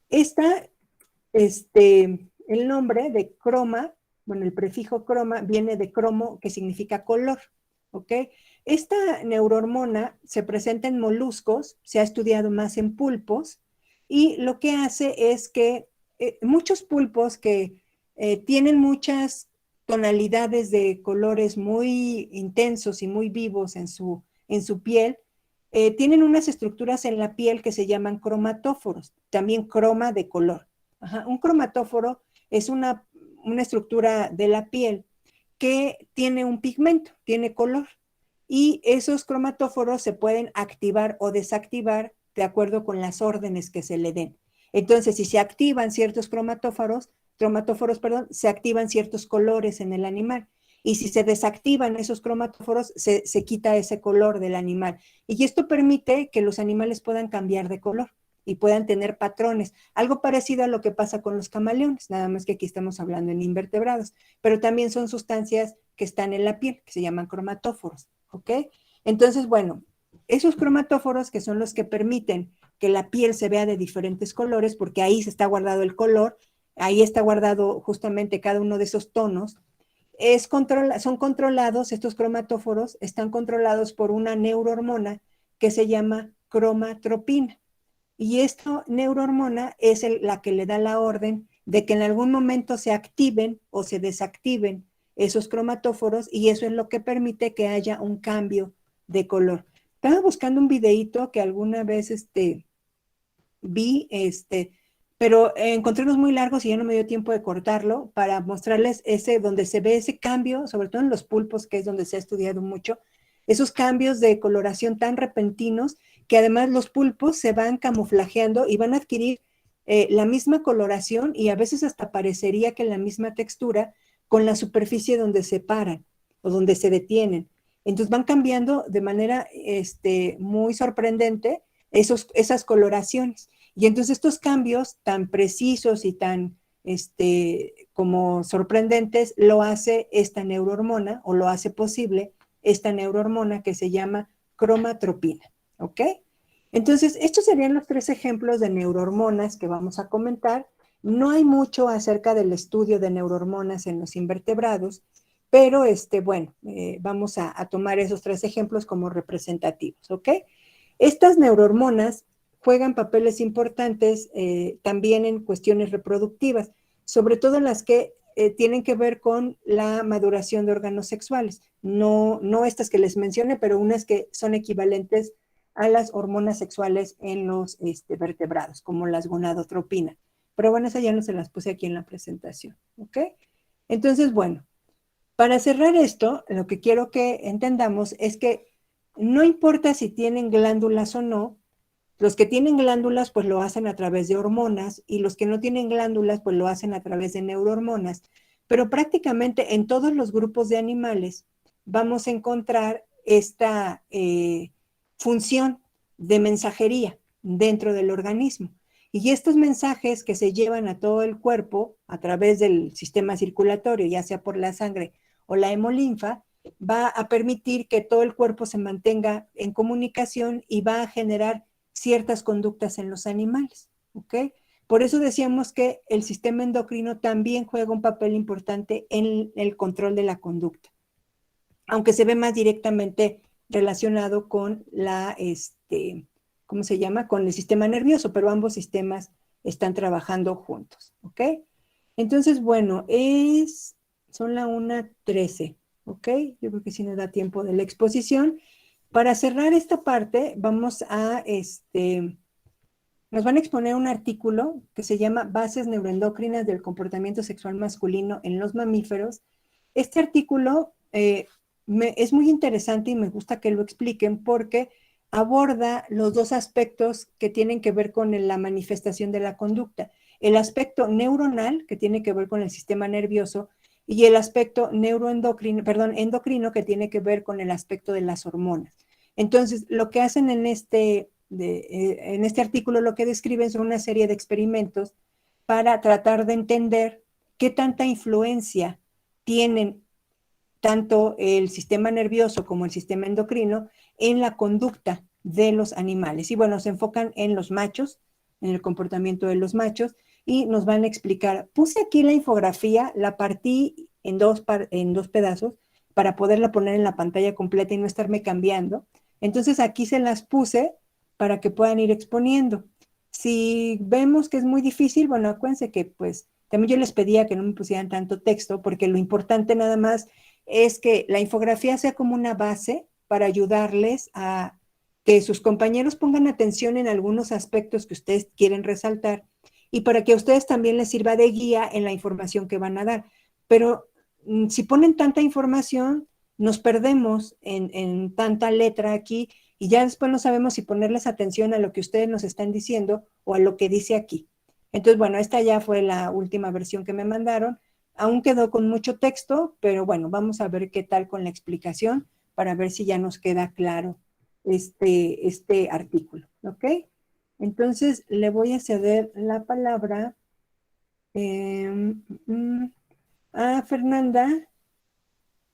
Esta, el nombre de croma, bueno, el prefijo croma viene de cromo, que significa color, ¿ok? Esta neurohormona se presenta en moluscos, se ha estudiado más en pulpos, y lo que hace es que muchos pulpos que tienen muchas tonalidades de colores muy intensos y muy vivos en su piel, tienen unas estructuras en la piel que se llaman cromatóforos, también croma de color. Ajá. Un cromatóforo es una estructura de la piel que tiene un pigmento, tiene color, y esos cromatóforos se pueden activar o desactivar de acuerdo con las órdenes que se le den. Entonces, si se activan ciertos cromatóforos, se activan ciertos colores en el animal. Y si se desactivan esos cromatóforos, se quita ese color del animal. Y esto permite que los animales puedan cambiar de color y puedan tener patrones. Algo parecido a lo que pasa con los camaleones, nada más que aquí estamos hablando en invertebrados, pero también son sustancias que están en la piel, que se llaman cromatóforos, ¿ok? Entonces, bueno, esos cromatóforos que son los que permiten que la piel se vea de diferentes colores, porque ahí se está guardado el color, ahí está guardado justamente cada uno de esos tonos, son controlados, estos cromatóforos están controlados por una neurohormona que se llama cromatropina. Y esta neurohormona es la que le da la orden de que en algún momento se activen o se desactiven esos cromatóforos, y eso es lo que permite que haya un cambio de color. Estaba buscando un videíto que alguna vez vi, pero encontré unos muy largos y ya no me dio tiempo de cortarlo para mostrarles donde se ve ese cambio, sobre todo en los pulpos, que es donde se ha estudiado mucho, esos cambios de coloración tan repentinos, que además los pulpos se van camuflajeando y van a adquirir la misma coloración, y a veces hasta parecería que la misma textura con la superficie donde se paran o donde se detienen. Entonces van cambiando de manera muy sorprendente esas coloraciones. Y entonces estos cambios tan precisos y tan como sorprendentes lo hace esta neurohormona, o lo hace posible esta neurohormona que se llama cromatropina, ¿ok? Entonces, estos serían los 3 ejemplos de neurohormonas que vamos a comentar. No hay mucho acerca del estudio de neurohormonas en los invertebrados, pero bueno, vamos a tomar esos 3 ejemplos como representativos, ¿ok? Estas neurohormonas juegan papeles importantes también en cuestiones reproductivas, sobre todo las que tienen que ver con la maduración de órganos sexuales. No estas que les mencioné, pero unas que son equivalentes a las hormonas sexuales en los vertebrados, como las gonadotropina. Pero bueno, esas ya no se las puse aquí en la presentación, ¿ok? Entonces, bueno, para cerrar esto, lo que quiero que entendamos es que no importa si tienen glándulas o no, los que tienen glándulas pues lo hacen a través de hormonas, y los que no tienen glándulas pues lo hacen a través de neurohormonas. Pero prácticamente en todos los grupos de animales vamos a encontrar esta función de mensajería dentro del organismo. Y estos mensajes que se llevan a todo el cuerpo a través del sistema circulatorio, ya sea por la sangre o la hemolinfa, va a permitir que todo el cuerpo se mantenga en comunicación y va a generar ciertas conductas en los animales, ¿ok? Por eso decíamos que el sistema endocrino también juega un papel importante en el control de la conducta, aunque se ve más directamente relacionado con ¿cómo se llama? Con el sistema nervioso, pero ambos sistemas están trabajando juntos, ¿ok? Entonces, bueno, son la 1:13, ¿ok? Yo creo que sí nos da tiempo de la exposición. Para cerrar esta parte, vamos a, nos van a exponer un artículo que se llama Bases neuroendocrinas del comportamiento sexual masculino en los mamíferos. Este artículo es muy interesante y me gusta que lo expliquen porque aborda los 2 aspectos que tienen que ver con la manifestación de la conducta. El aspecto neuronal, que tiene que ver con el sistema nervioso, y el aspecto endocrino, que tiene que ver con el aspecto de las hormonas. Entonces, lo que hacen en este en este artículo lo que describen son una serie de experimentos para tratar de entender qué tanta influencia tienen tanto el sistema nervioso como el sistema endocrino en la conducta de los animales. Y bueno, se enfocan en los machos, en el comportamiento de los machos, y nos van a explicar. Puse aquí la infografía, la partí en dos pedazos para poderla poner en la pantalla completa y no estarme cambiando. Entonces aquí se las puse para que puedan ir exponiendo. Si vemos que es muy difícil, bueno, acuérdense que pues también yo les pedía que no me pusieran tanto texto, porque lo importante nada más es que la infografía sea como una base para ayudarles a que sus compañeros pongan atención en algunos aspectos que ustedes quieren resaltar y para que a ustedes también les sirva de guía en la información que van a dar. Pero si ponen tanta información, nos perdemos en tanta letra aquí y ya después no sabemos si ponerles atención a lo que ustedes nos están diciendo o a lo que dice aquí. Entonces, bueno, esta ya fue la última versión que me mandaron. Aún quedó con mucho texto, pero bueno, vamos a ver qué tal con la explicación para ver si ya nos queda claro este artículo, ¿ok? Entonces, le voy a ceder la palabra a Fernanda,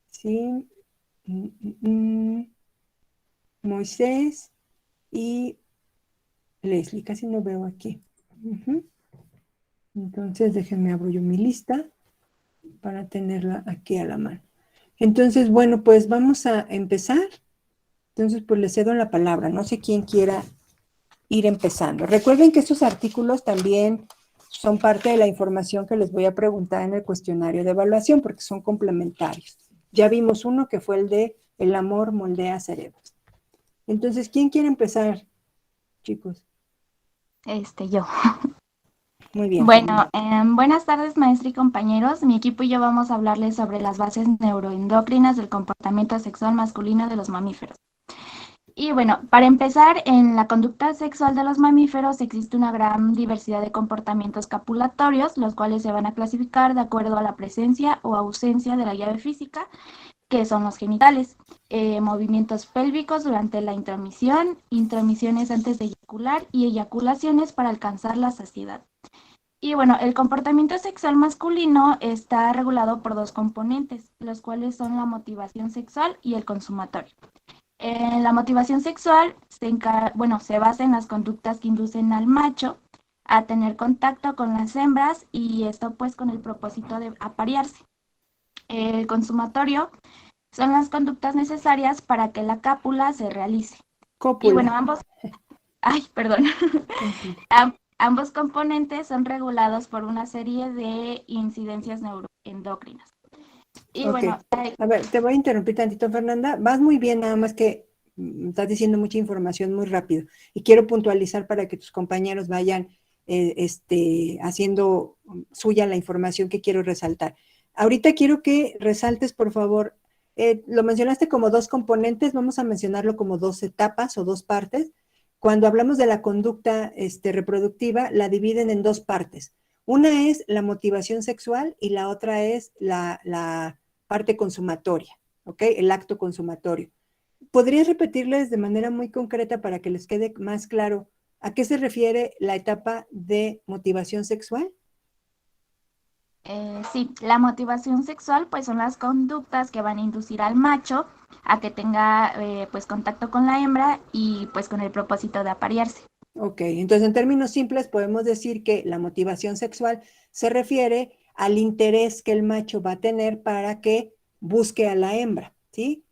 ¿sí? Moisés y Leslie, casi no veo aquí. Entonces, déjenme abro yo mi lista para tenerla aquí a la mano. Entonces, bueno, pues vamos a empezar. Entonces, pues le cedo la palabra. No sé quién quiera ir empezando. Recuerden que estos artículos también son parte de la información que les voy a preguntar en el cuestionario de evaluación porque son complementarios. Ya vimos uno que fue el de El amor moldea cerebros. Entonces, ¿quién quiere empezar, chicos? Yo. Muy bien. Bueno, buenas tardes, maestra y compañeros. Mi equipo y yo vamos a hablarles sobre las bases neuroendocrinas del comportamiento sexual masculino de los mamíferos. Y bueno, para empezar, en la conducta sexual de los mamíferos existe una gran diversidad de comportamientos copulatorios, los cuales se van a clasificar de acuerdo a la presencia o ausencia de la llave física, que son los genitales, movimientos pélvicos durante la intromisión, intromisiones antes de eyacular y eyaculaciones para alcanzar la saciedad. Y bueno, el comportamiento sexual masculino está regulado por dos componentes, los cuales son la motivación sexual y el consumatorio. La motivación sexual se basa en las conductas que inducen al macho a tener contacto con las hembras y esto pues con el propósito de aparearse. El consumatorio son las conductas necesarias para que la cápula se realice. Cópula. Y bueno, ambos componentes son regulados por una serie de incidencias neuroendocrinas. Y Ok. bueno, A ver, te voy a interrumpir tantito, Fernanda. Vas muy bien, nada más que estás diciendo mucha información muy rápido. Y quiero puntualizar para que tus compañeros vayan haciendo suya la información que quiero resaltar. Ahorita quiero que resaltes, por favor, lo mencionaste como dos componentes, vamos a mencionarlo como dos etapas o dos partes. Cuando hablamos de la conducta reproductiva, la dividen en dos partes. Una es la motivación sexual y la otra es la parte consumatoria, ¿ok? El acto consumatorio. ¿Podrías repetirles de manera muy concreta para que les quede más claro a qué se refiere la etapa de motivación sexual? Sí, la motivación sexual pues son las conductas que van a inducir al macho a que tenga pues contacto con la hembra y pues con el propósito de aparearse. Ok, entonces en términos simples podemos decir que la motivación sexual se refiere al interés que el macho va a tener para que busque a la hembra, ¿sí?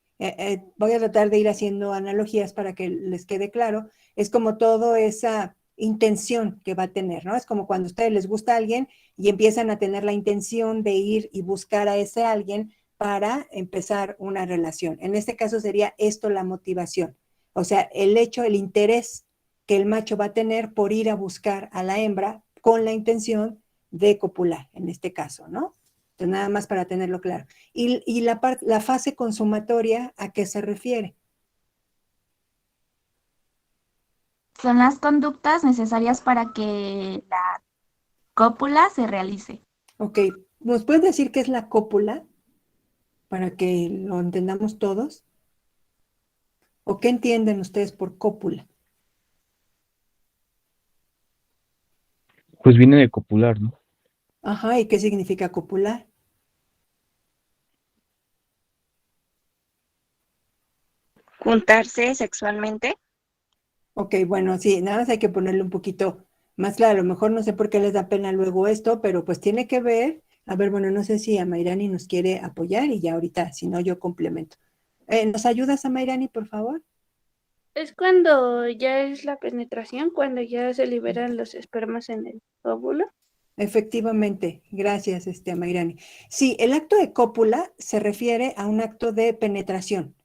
Voy a tratar de ir haciendo analogías para que les quede claro. Es como toda esa intención que va a tener, ¿no? Es como cuando a ustedes les gusta a alguien y empiezan a tener la intención de ir y buscar a ese alguien para empezar una relación. En este caso sería esto la motivación. O sea, el hecho, el interés que el macho va a tener por ir a buscar a la hembra con la intención de copular, en este caso, ¿no? Entonces, nada más para tenerlo claro. Y la fase consumatoria, ¿a qué se refiere? Son las conductas necesarias para que la cópula se realice. Ok, ¿nos puedes decir qué es la cópula? Para que lo entendamos todos. ¿O qué entienden ustedes por cópula? Pues viene de copular, ¿no? Ajá, ¿y qué significa copular? Juntarse sexualmente. Ok, bueno, sí, nada más hay que ponerle un poquito más claro. A lo mejor no sé por qué les da pena luego esto, pero pues tiene que ver. A ver, bueno, no sé si Amairani nos quiere apoyar y ya ahorita, si no, yo complemento. ¿Nos ayudas, Amairani, por favor? Es cuando ya es la penetración, cuando ya se liberan los espermas en el óvulo. Efectivamente, gracias, Amairani. Sí, el acto de cópula se refiere a un acto de penetración,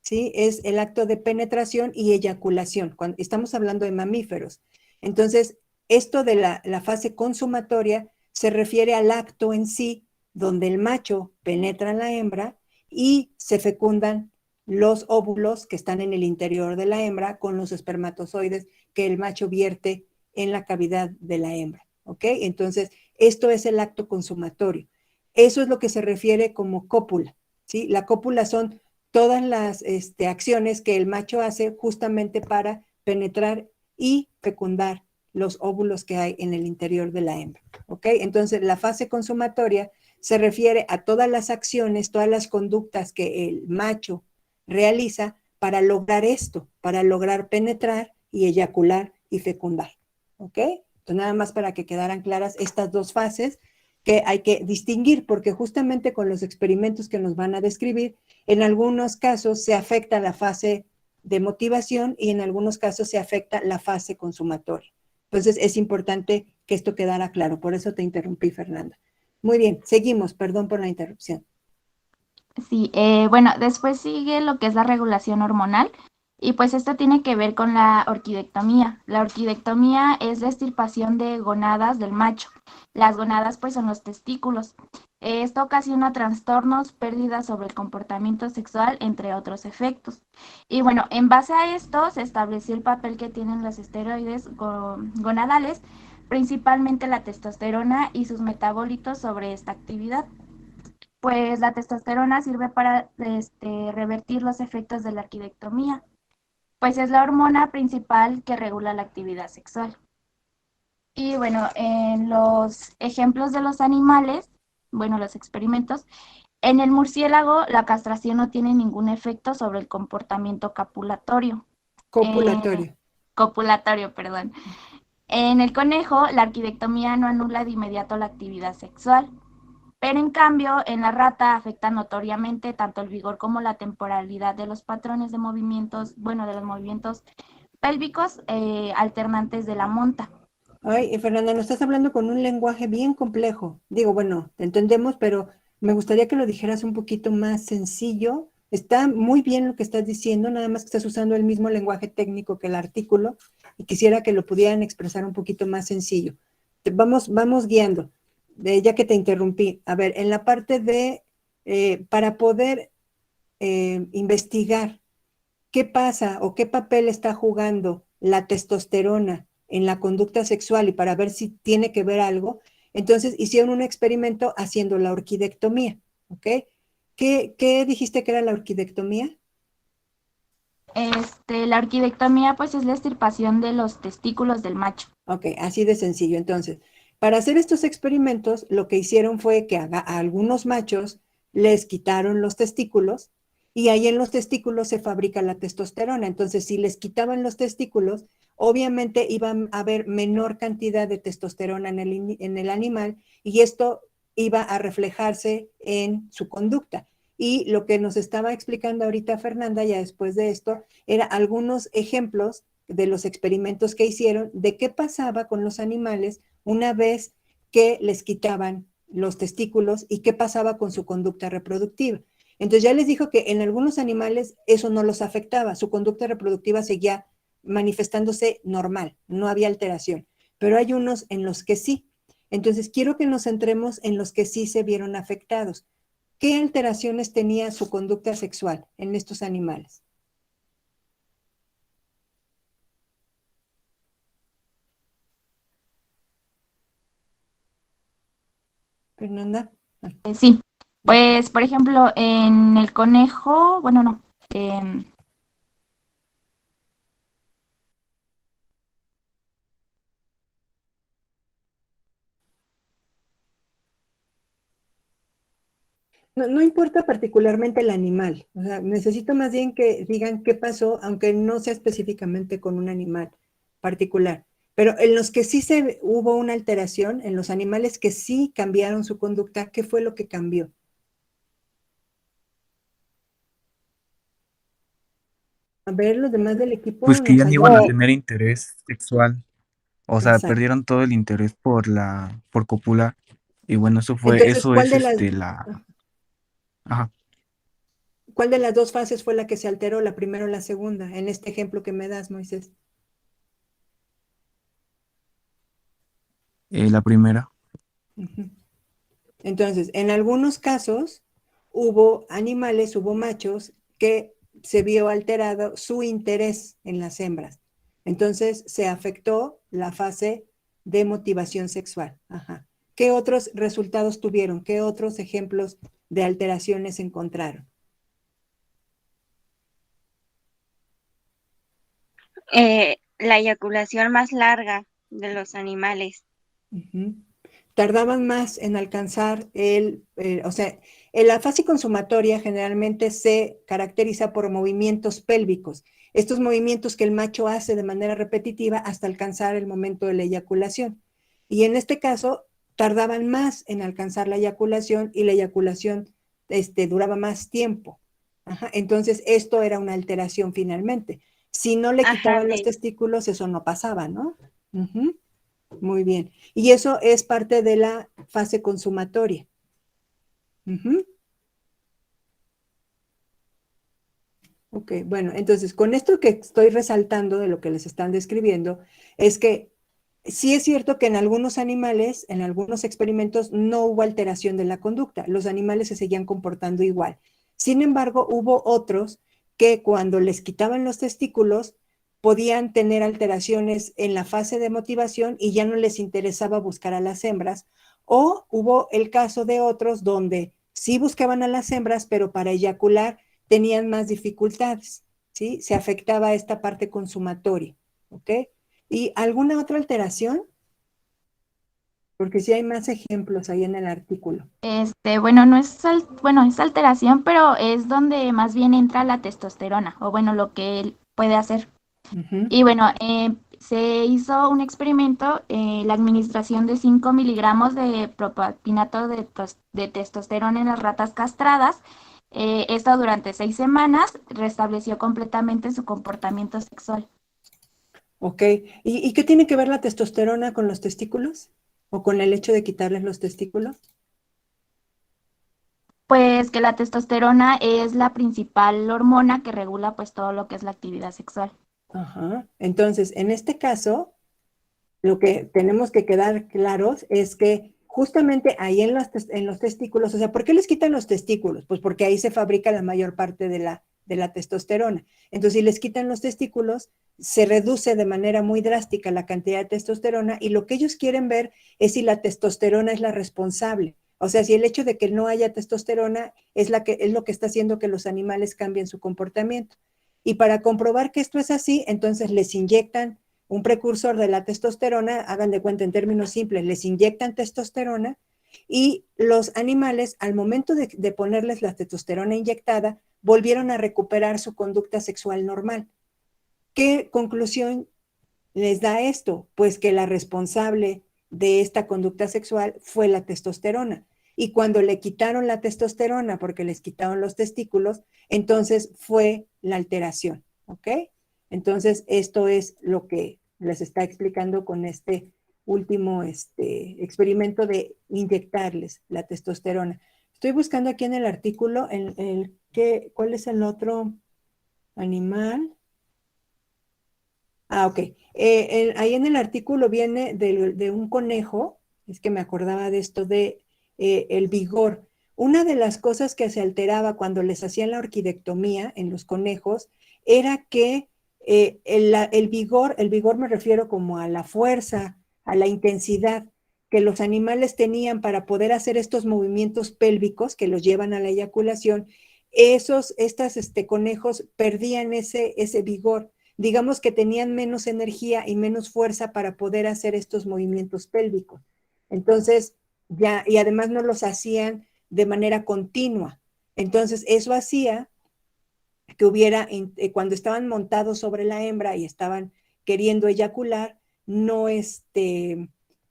¿sí? Es el acto de penetración y eyaculación, cuando estamos hablando de mamíferos. Entonces, esto de la fase consumatoria se refiere al acto en sí, donde el macho penetra a la hembra y se fecundan los óvulos que están en el interior de la hembra con los espermatozoides que el macho vierte en la cavidad de la hembra. ¿Ok? Entonces, esto es el acto consumatorio. Eso es lo que se refiere como cópula, ¿sí? La cópula son todas las acciones que el macho hace justamente para penetrar y fecundar los óvulos que hay en el interior de la hembra, ¿ok? Entonces, la fase consumatoria se refiere a todas las acciones, todas las conductas que el macho realiza para lograr esto, para lograr penetrar y eyacular y fecundar, ¿ok? Entonces, nada más para que quedaran claras estas dos fases que hay que distinguir, porque justamente con los experimentos que nos van a describir, en algunos casos se afecta la fase de motivación y en algunos casos se afecta la fase consumatoria. Entonces, es importante que esto quedara claro. Por eso te interrumpí, Fernanda. Muy bien, seguimos. Perdón por la interrupción. Sí, bueno, después sigue lo que es la regulación hormonal y pues esto tiene que ver con la orquidectomía. La orquidectomía es la extirpación de gonadas del macho. Las gonadas pues son los testículos. Esto ocasiona trastornos, pérdidas sobre el comportamiento sexual, entre otros efectos. Y bueno, en base a esto se estableció el papel que tienen los esteroides gonadales, principalmente la testosterona y sus metabolitos sobre esta actividad. Pues la testosterona sirve para revertir los efectos de la orquidectomía, pues es la hormona principal que regula la actividad sexual. Y bueno, en los ejemplos de los animales, bueno, los experimentos, en el murciélago la castración no tiene ningún efecto sobre el comportamiento Copulatorio. copulatorio, perdón. En el conejo, la orquidectomía no anula de inmediato la actividad sexual. Pero en cambio, en la rata afecta notoriamente tanto el vigor como la temporalidad de los patrones de movimientos, bueno, de los movimientos pélvicos alternantes de la monta. Ay, Fernanda, nos estás hablando con un lenguaje bien complejo. Digo, bueno, te entendemos, pero me gustaría que lo dijeras un poquito más sencillo. Está muy bien lo que estás diciendo, nada más que estás usando el mismo lenguaje técnico que el artículo y quisiera que lo pudieran expresar un poquito más sencillo. Vamos guiando, ya que te interrumpí. A ver, en la parte de, para poder investigar qué pasa o qué papel está jugando la testosterona en la conducta sexual y para ver si tiene que ver algo, entonces hicieron un experimento haciendo la orquidectomía, ¿ok? ¿Qué dijiste que era la orquidectomía? La orquidectomía pues es la extirpación de los testículos del macho. Ok, así de sencillo. Entonces, para hacer estos experimentos, lo que hicieron fue que a algunos machos les quitaron los testículos y ahí en los testículos se fabrica la testosterona. Entonces, si les quitaban los testículos, obviamente iba a haber menor cantidad de testosterona en el animal y esto iba a reflejarse en su conducta. Y lo que nos estaba explicando ahorita Fernanda, ya después de esto, era algunos ejemplos de los experimentos que hicieron de qué pasaba con los animales una vez que les quitaban los testículos y qué pasaba con su conducta reproductiva. Entonces ya les dijo que en algunos animales eso no los afectaba, su conducta reproductiva seguía manifestándose normal, no había alteración, pero hay unos en los que sí. Entonces quiero que nos centremos en los que sí se vieron afectados. ¿Qué alteraciones tenía su conducta sexual en estos animales? Fernanda. Sí, pues por ejemplo en el conejo, bueno, no. Eh, No, no importa particularmente el animal, o sea, necesito más bien que digan qué pasó, aunque no sea específicamente con un animal particular. Pero en los que sí hubo una alteración, en los animales que sí cambiaron su conducta, ¿qué fue lo que cambió? A ver, los demás del equipo Pues que nos ya no iban a ayudan. tener interés sexual. O sea, Exacto. perdieron todo el interés por copular. Y bueno, Entonces, eso es ajá. ¿cuál de las dos fases fue la que se alteró, la primera o la segunda, en este ejemplo que me das, Moisés? La primera. Ujú. Entonces, en algunos casos hubo animales, hubo machos que se vio alterado su interés en las hembras. Entonces, se afectó la fase de motivación sexual. Ajá. ¿Qué otros resultados tuvieron? ¿Qué otros ejemplos de alteraciones encontraron? La eyaculación más larga de los animales. Ujú. Tardaban más en alcanzar o sea, la fase consumatoria generalmente se caracteriza por movimientos pélvicos, estos movimientos que el macho hace de manera repetitiva hasta alcanzar el momento de la eyaculación. Y en este caso, tardaban más en alcanzar la eyaculación y la eyaculación duraba más tiempo. Ajá. Entonces, esto era una alteración finalmente. Si no le Ajá, quitaban los testículos, eso no pasaba, ¿no? Ujú. Muy bien. Y eso es parte de la fase consumatoria. Ujú. Ok, bueno, entonces con esto que estoy resaltando de lo que les están describiendo, es que sí es cierto que en algunos animales, en algunos experimentos, no hubo alteración de la conducta. Los animales se seguían comportando igual. Sin embargo, hubo otros que cuando les quitaban los testículos, podían tener alteraciones en la fase de motivación y ya no les interesaba buscar a las hembras. O hubo el caso de otros donde sí buscaban a las hembras, pero para eyacular tenían más dificultades, ¿sí? Se afectaba esta parte consumatoria, ¿ok? ¿Y alguna otra alteración? Porque sí hay más ejemplos ahí en el artículo. Bueno, no es, bueno, es alteración, pero es donde más bien entra la testosterona, o bueno, lo que él puede hacer. Ujú. Y bueno, se hizo un experimento, la administración de 5 miligramos de propapinato de testosterona en las ratas castradas. Esto durante 6 semanas restableció completamente su comportamiento sexual. Ok. ¿Y qué tiene que ver la testosterona con los testículos? ¿O con el hecho de quitarles los testículos? Pues que la testosterona es la principal hormona que regula pues todo lo que es la actividad sexual. Ajá. Entonces, en este caso, lo que tenemos que quedar claros es que justamente ahí en los testículos, o sea, ¿por qué les quitan los testículos? Pues porque ahí se fabrica la mayor parte de la testosterona. Entonces, si les quitan los testículos, se reduce de manera muy drástica la cantidad de testosterona y lo que ellos quieren ver es si la testosterona es la responsable. O sea, si el hecho de que no haya testosterona es lo que está haciendo que los animales cambien su comportamiento. Y para comprobar que esto es así, entonces les inyectan un precursor de la testosterona, hagan de cuenta en términos simples, les inyectan testosterona y los animales, al momento de ponerles la testosterona inyectada, volvieron a recuperar su conducta sexual normal. ¿Qué conclusión les da esto? Pues que la responsable de esta conducta sexual fue la testosterona. Y cuando le quitaron la testosterona porque les quitaron los testículos, entonces fue la alteración, ¿ok? Entonces, esto es lo que les está explicando con este último experimento de inyectarles la testosterona. Estoy buscando aquí en el artículo ¿cuál es el otro animal? Ah, ok. Ahí en el artículo viene de un conejo, es que me acordaba de esto, de el vigor. Una de las cosas que se alteraba cuando les hacían la orquidectomía en los conejos era que el vigor me refiero como a la fuerza, a la intensidad que los animales tenían para poder hacer estos movimientos pélvicos que los llevan a la eyaculación. Estos conejos perdían ese vigor, digamos que tenían menos energía y menos fuerza para poder hacer estos movimientos pélvicos. Entonces, ya, y además no los hacían de manera continua. Entonces, eso hacía que hubiera, cuando estaban montados sobre la hembra y estaban queriendo eyacular, no,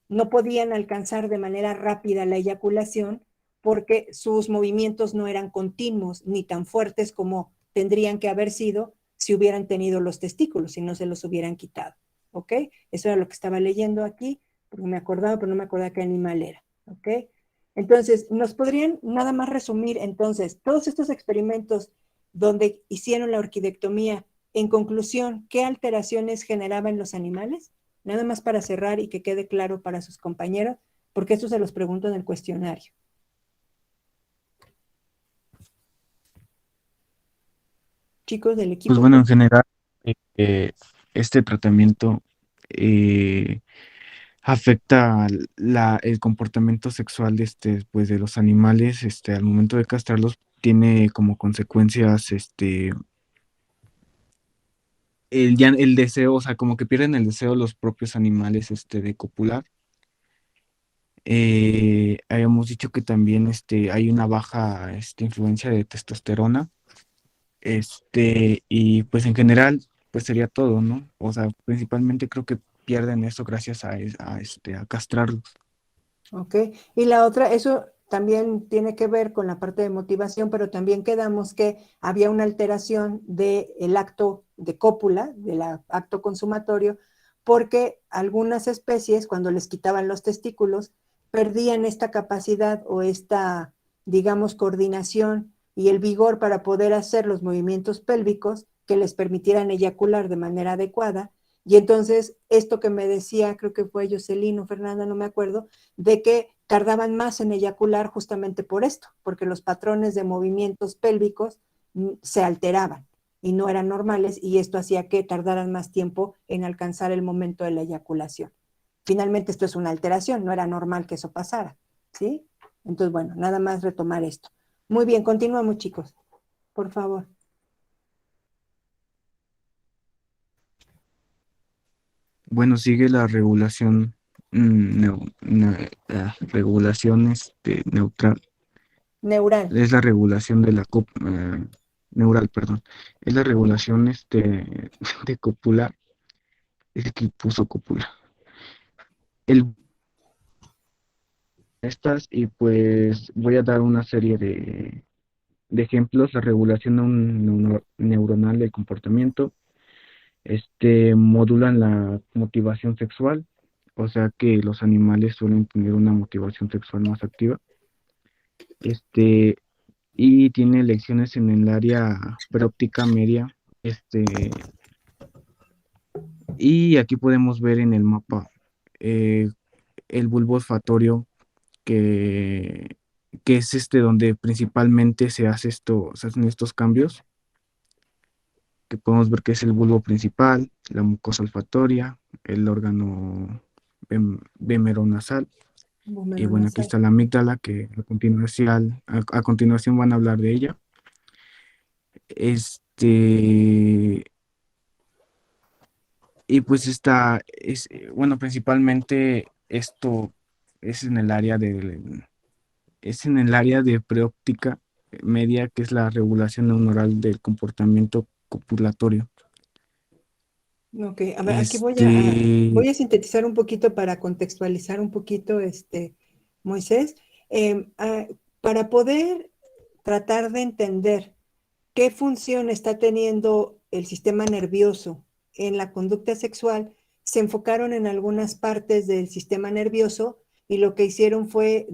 no podían alcanzar de manera rápida la eyaculación porque sus movimientos no eran continuos ni tan fuertes como tendrían que haber sido si hubieran tenido los testículos, si no se los hubieran quitado. ¿Ok? Eso era lo que estaba leyendo aquí, porque me acordaba, pero no me acordaba qué animal era. ¿Ok? Entonces, ¿nos podrían nada más resumir entonces todos estos experimentos donde hicieron la orquidectomía, en conclusión, qué alteraciones generaba en los animales? Nada más para cerrar y que quede claro para sus compañeros, porque esto se los pregunto en el cuestionario. Chicos del equipo. Pues bueno, en general, este tratamiento eh, afecta el comportamiento sexual pues, de los animales, al momento de castrarlos, tiene como consecuencias, el deseo, o sea, como que pierden el deseo los propios animales, de copular. Habíamos dicho que también, hay una baja, influencia de testosterona, y pues en general, pues sería todo, ¿no? O sea, principalmente creo que pierden eso gracias a castrarlos. Ok, y la otra, eso también tiene que ver con la parte de motivación, pero también quedamos que había una alteración del acto de cópula, del acto consumatorio, porque algunas especies, cuando les quitaban los testículos, perdían esta capacidad o esta, digamos, coordinación y el vigor para poder hacer los movimientos pélvicos que les permitieran eyacular de manera adecuada. Y entonces, esto que me decía, creo que fue Jocelyn o Fernanda, no me acuerdo, de que tardaban más en eyacular justamente por esto, porque los patrones de movimientos pélvicos se alteraban y no eran normales, y esto hacía que tardaran más tiempo en alcanzar el momento de la eyaculación. Finalmente esto es una alteración, no era normal que eso pasara, ¿sí? Entonces, bueno, nada más retomar esto. Muy bien, continuamos, chicos, por favor. Bueno, sigue la regulación, regulación neutral. Neural. Es la regulación de la neural, perdón. Es la regulación de cópula. Es que puso cópula. Estas, y pues voy a dar una serie de ejemplos. La regulación neuronal del comportamiento. Modulan la motivación sexual, o sea que los animales suelen tener una motivación sexual más activa. Y tiene lecciones en el área preóptica media. Y aquí podemos ver en el mapa eh, el bulbo olfatorio que, que es donde principalmente se hacen estos cambios, que podemos ver que es el bulbo principal, la mucosa olfatoria, el órgano vemeronasal. Y bueno, aquí está la amígdala, que a continuación van a hablar de ella. Y pues bueno, principalmente esto es en el área de preóptica media, que es la regulación neuronal del comportamiento copulatorio. Ok, a ver, aquí voy a sintetizar un poquito para contextualizar un poquito, Moisés, para poder tratar de entender qué función está teniendo el sistema nervioso en la conducta sexual. Se enfocaron en algunas partes del sistema nervioso y lo que hicieron fue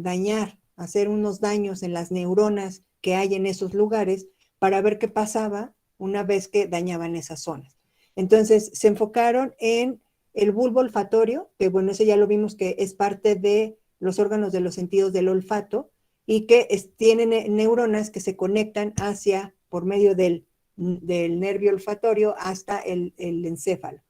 hacer unos daños en las neuronas que hay en esos lugares para ver qué pasaba una vez que dañaban esas zonas. Entonces, se enfocaron en el bulbo olfatorio, que bueno, ese ya lo vimos que es parte de los órganos de los sentidos del olfato, y que tienen neuronas que se conectan por medio del nervio olfatorio hasta el encéfalo.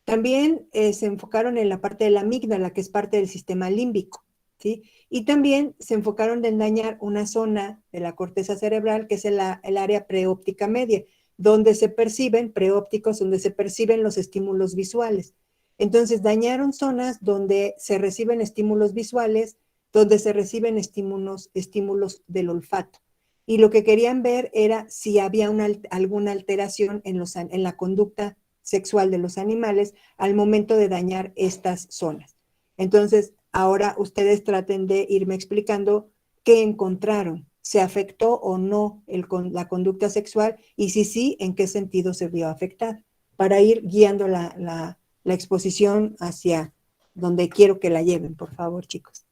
También se enfocaron en la parte de la amígdala, que es parte del sistema límbico, ¿sí? Y también se enfocaron en dañar una zona de la corteza cerebral, que es el área preóptica media, donde se perciben, preópticos, donde se perciben los estímulos visuales. Entonces dañaron zonas donde se reciben estímulos visuales donde se reciben estímulos del olfato. Y lo que querían ver era si había alguna alteración en la conducta sexual de los animales al momento de dañar estas zonas. Entonces, ahora ustedes traten de irme explicando qué encontraron. ¿Se afectó o no la conducta sexual? Y si sí, ¿en qué sentido se vio afectada? Para ir guiando la exposición hacia donde quiero que la lleven, por favor, chicos.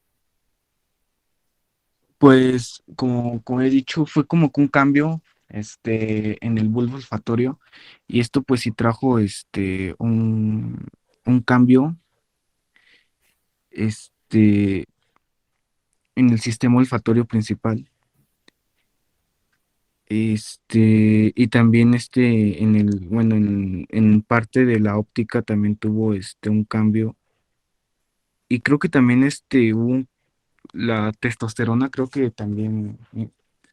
Pues, como he dicho, fue como que un cambio, en el bulbo olfatorio, y esto pues sí trajo, un cambio, este, en el sistema olfatorio principal, y también, bueno, en parte de la óptica también tuvo, un cambio, y creo que también, la testosterona creo que también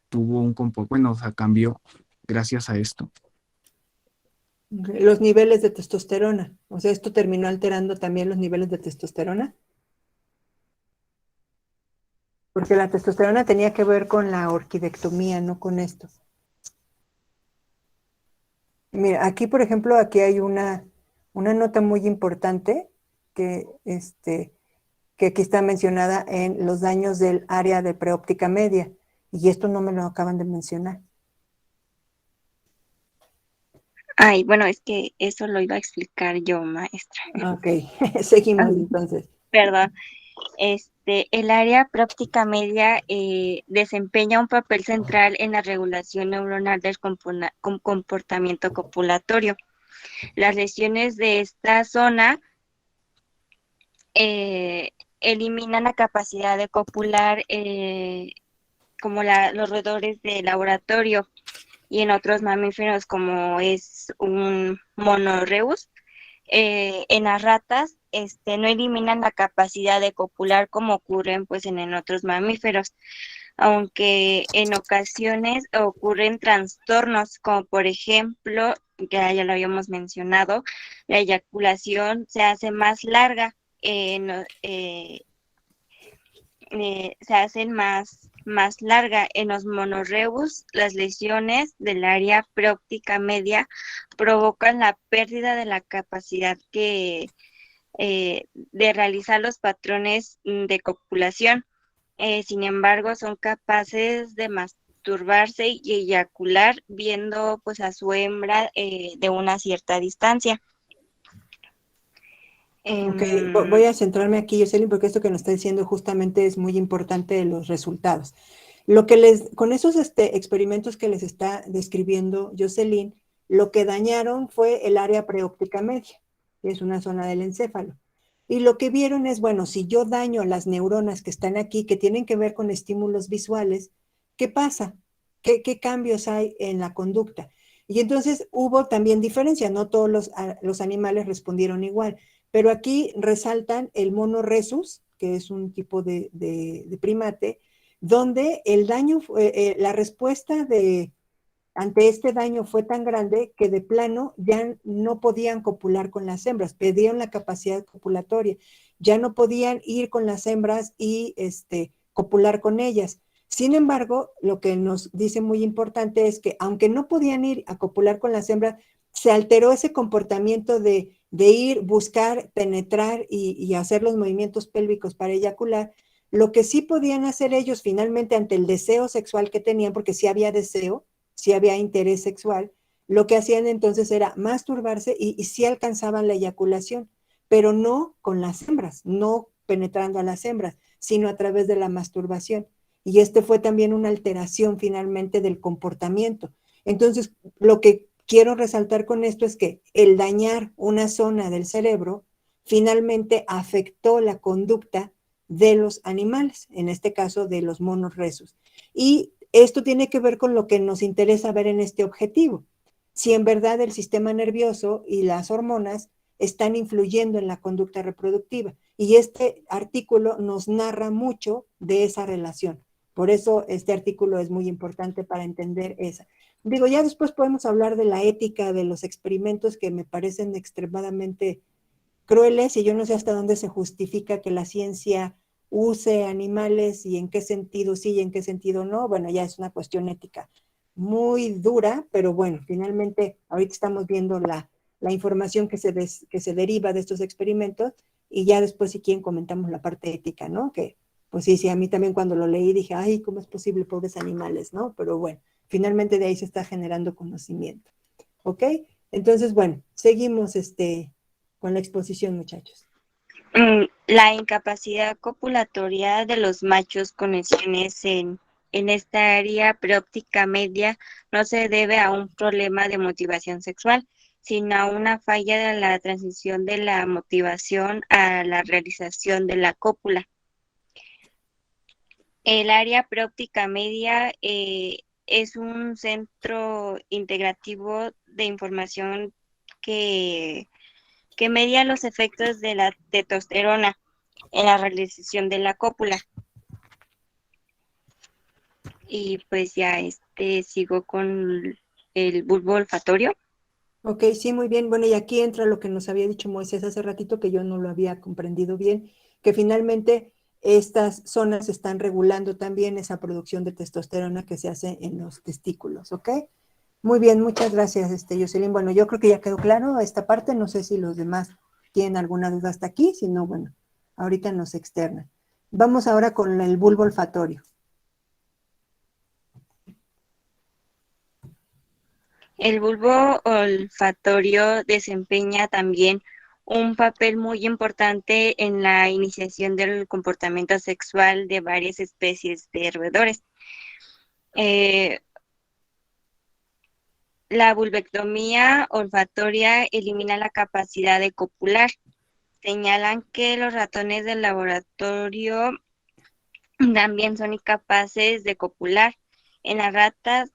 tuvo bueno, o sea, cambió gracias a esto. Los niveles de testosterona. O sea, esto terminó alterando también los niveles de testosterona. Porque la testosterona tenía que ver con la orquidectomía, no con esto. Mira, aquí, por ejemplo, aquí hay una nota muy importante que aquí está mencionada en los daños del área de preóptica media. Y esto no me lo acaban de mencionar. Ay, bueno, es que eso lo iba a explicar yo, maestra. Ok, seguimos entonces. Perdón. El área próptica media desempeña un papel central en la regulación neuronal del comportamiento copulatorio. Las lesiones de esta zona eliminan la capacidad de copular como los roedores de laboratorio y en otros mamíferos como es un monorreus. En las ratas no eliminan la capacidad de copular como ocurren pues en otros mamíferos, aunque en ocasiones ocurren trastornos como por ejemplo, que ya lo habíamos mencionado, la eyaculación se hace más larga, se hacen más larga. En los monorreus, las lesiones del área preóptica media provocan la pérdida de la capacidad de realizar los patrones de copulación. Sin embargo, son capaces de masturbarse y eyacular viendo pues a su hembra de una cierta distancia. Ok, voy a centrarme aquí, Jocelyn, porque esto que nos está diciendo justamente es muy importante de los resultados. Con esos experimentos que les está describiendo Jocelyn, lo que dañaron fue el área preóptica media, que es una zona del encéfalo. Y lo que vieron es, bueno, si yo daño las neuronas que están aquí, que tienen que ver con estímulos visuales, ¿qué pasa? ¿Qué cambios hay en la conducta? Y entonces hubo también diferencias, no todos los animales respondieron igual. Pero aquí resaltan el mono rhesus, que es un tipo de primate, donde el daño, la respuesta ante este daño fue tan grande que de plano ya no podían copular con las hembras, perdieron la capacidad copulatoria, ya no podían ir con las hembras y copular con ellas. Sin embargo, lo que nos dice muy importante es que aunque no podían ir a copular con las hembras, se alteró ese comportamiento de ir, buscar, penetrar y hacer los movimientos pélvicos para eyacular. Lo que sí podían hacer ellos finalmente ante el deseo sexual que tenían, porque sí había deseo, sí había interés sexual, lo que hacían entonces era masturbarse y sí alcanzaban la eyaculación, pero no con las hembras, no penetrando a las hembras, sino a través de la masturbación. Y fue también una alteración finalmente del comportamiento. Entonces, lo que quiero resaltar con esto es que el dañar una zona del cerebro finalmente afectó la conducta de los animales, en este caso de los monos rhesus. Y esto tiene que ver con lo que nos interesa ver en este objetivo. Si en verdad el sistema nervioso y las hormonas están influyendo en la conducta reproductiva. Y este artículo nos narra mucho de esa relación. Por eso este artículo es muy importante para entender esa. Digo, ya después podemos hablar de la ética de los experimentos que me parecen extremadamente crueles y yo no sé hasta dónde se justifica que la ciencia use animales y en qué sentido sí y en qué sentido no, bueno, ya es una cuestión ética muy dura, pero bueno, finalmente ahorita estamos viendo la información que se deriva de estos experimentos y ya después si quieren comentamos la parte ética, ¿no? Que pues sí, sí, a mí también cuando lo leí dije, ay, ¿cómo es posible, pobres animales, ¿no? Pero bueno, finalmente de ahí se está generando conocimiento, ¿ok? Entonces, bueno, seguimos con la exposición, muchachos. La incapacidad copulatoria de los machos con lesiones en esta área preóptica media no se debe a un problema de motivación sexual, sino a una falla de la transición de la motivación a la realización de la cópula. El área preóptica media es un centro integrativo de información que media los efectos de la testosterona en la realización de la cópula. Y pues ya sigo con el bulbo olfatorio. Ok, sí, muy bien. Bueno, y aquí entra lo que nos había dicho Moisés hace ratito, que yo no lo había comprendido bien, que finalmente estas zonas están regulando también esa producción de testosterona que se hace en los testículos, ¿ok? Muy bien, muchas gracias, Jocelyn. Bueno, yo creo que ya quedó claro esta parte, no sé si los demás tienen alguna duda hasta aquí, si no, bueno, ahorita nos externan. Vamos ahora con el bulbo olfatorio. El bulbo olfatorio desempeña también un papel muy importante en la iniciación del comportamiento sexual de varias especies de roedores. La vulvectomía olfatoria elimina la capacidad de copular. Señalan que los ratones del laboratorio también son incapaces de copular. En las ratas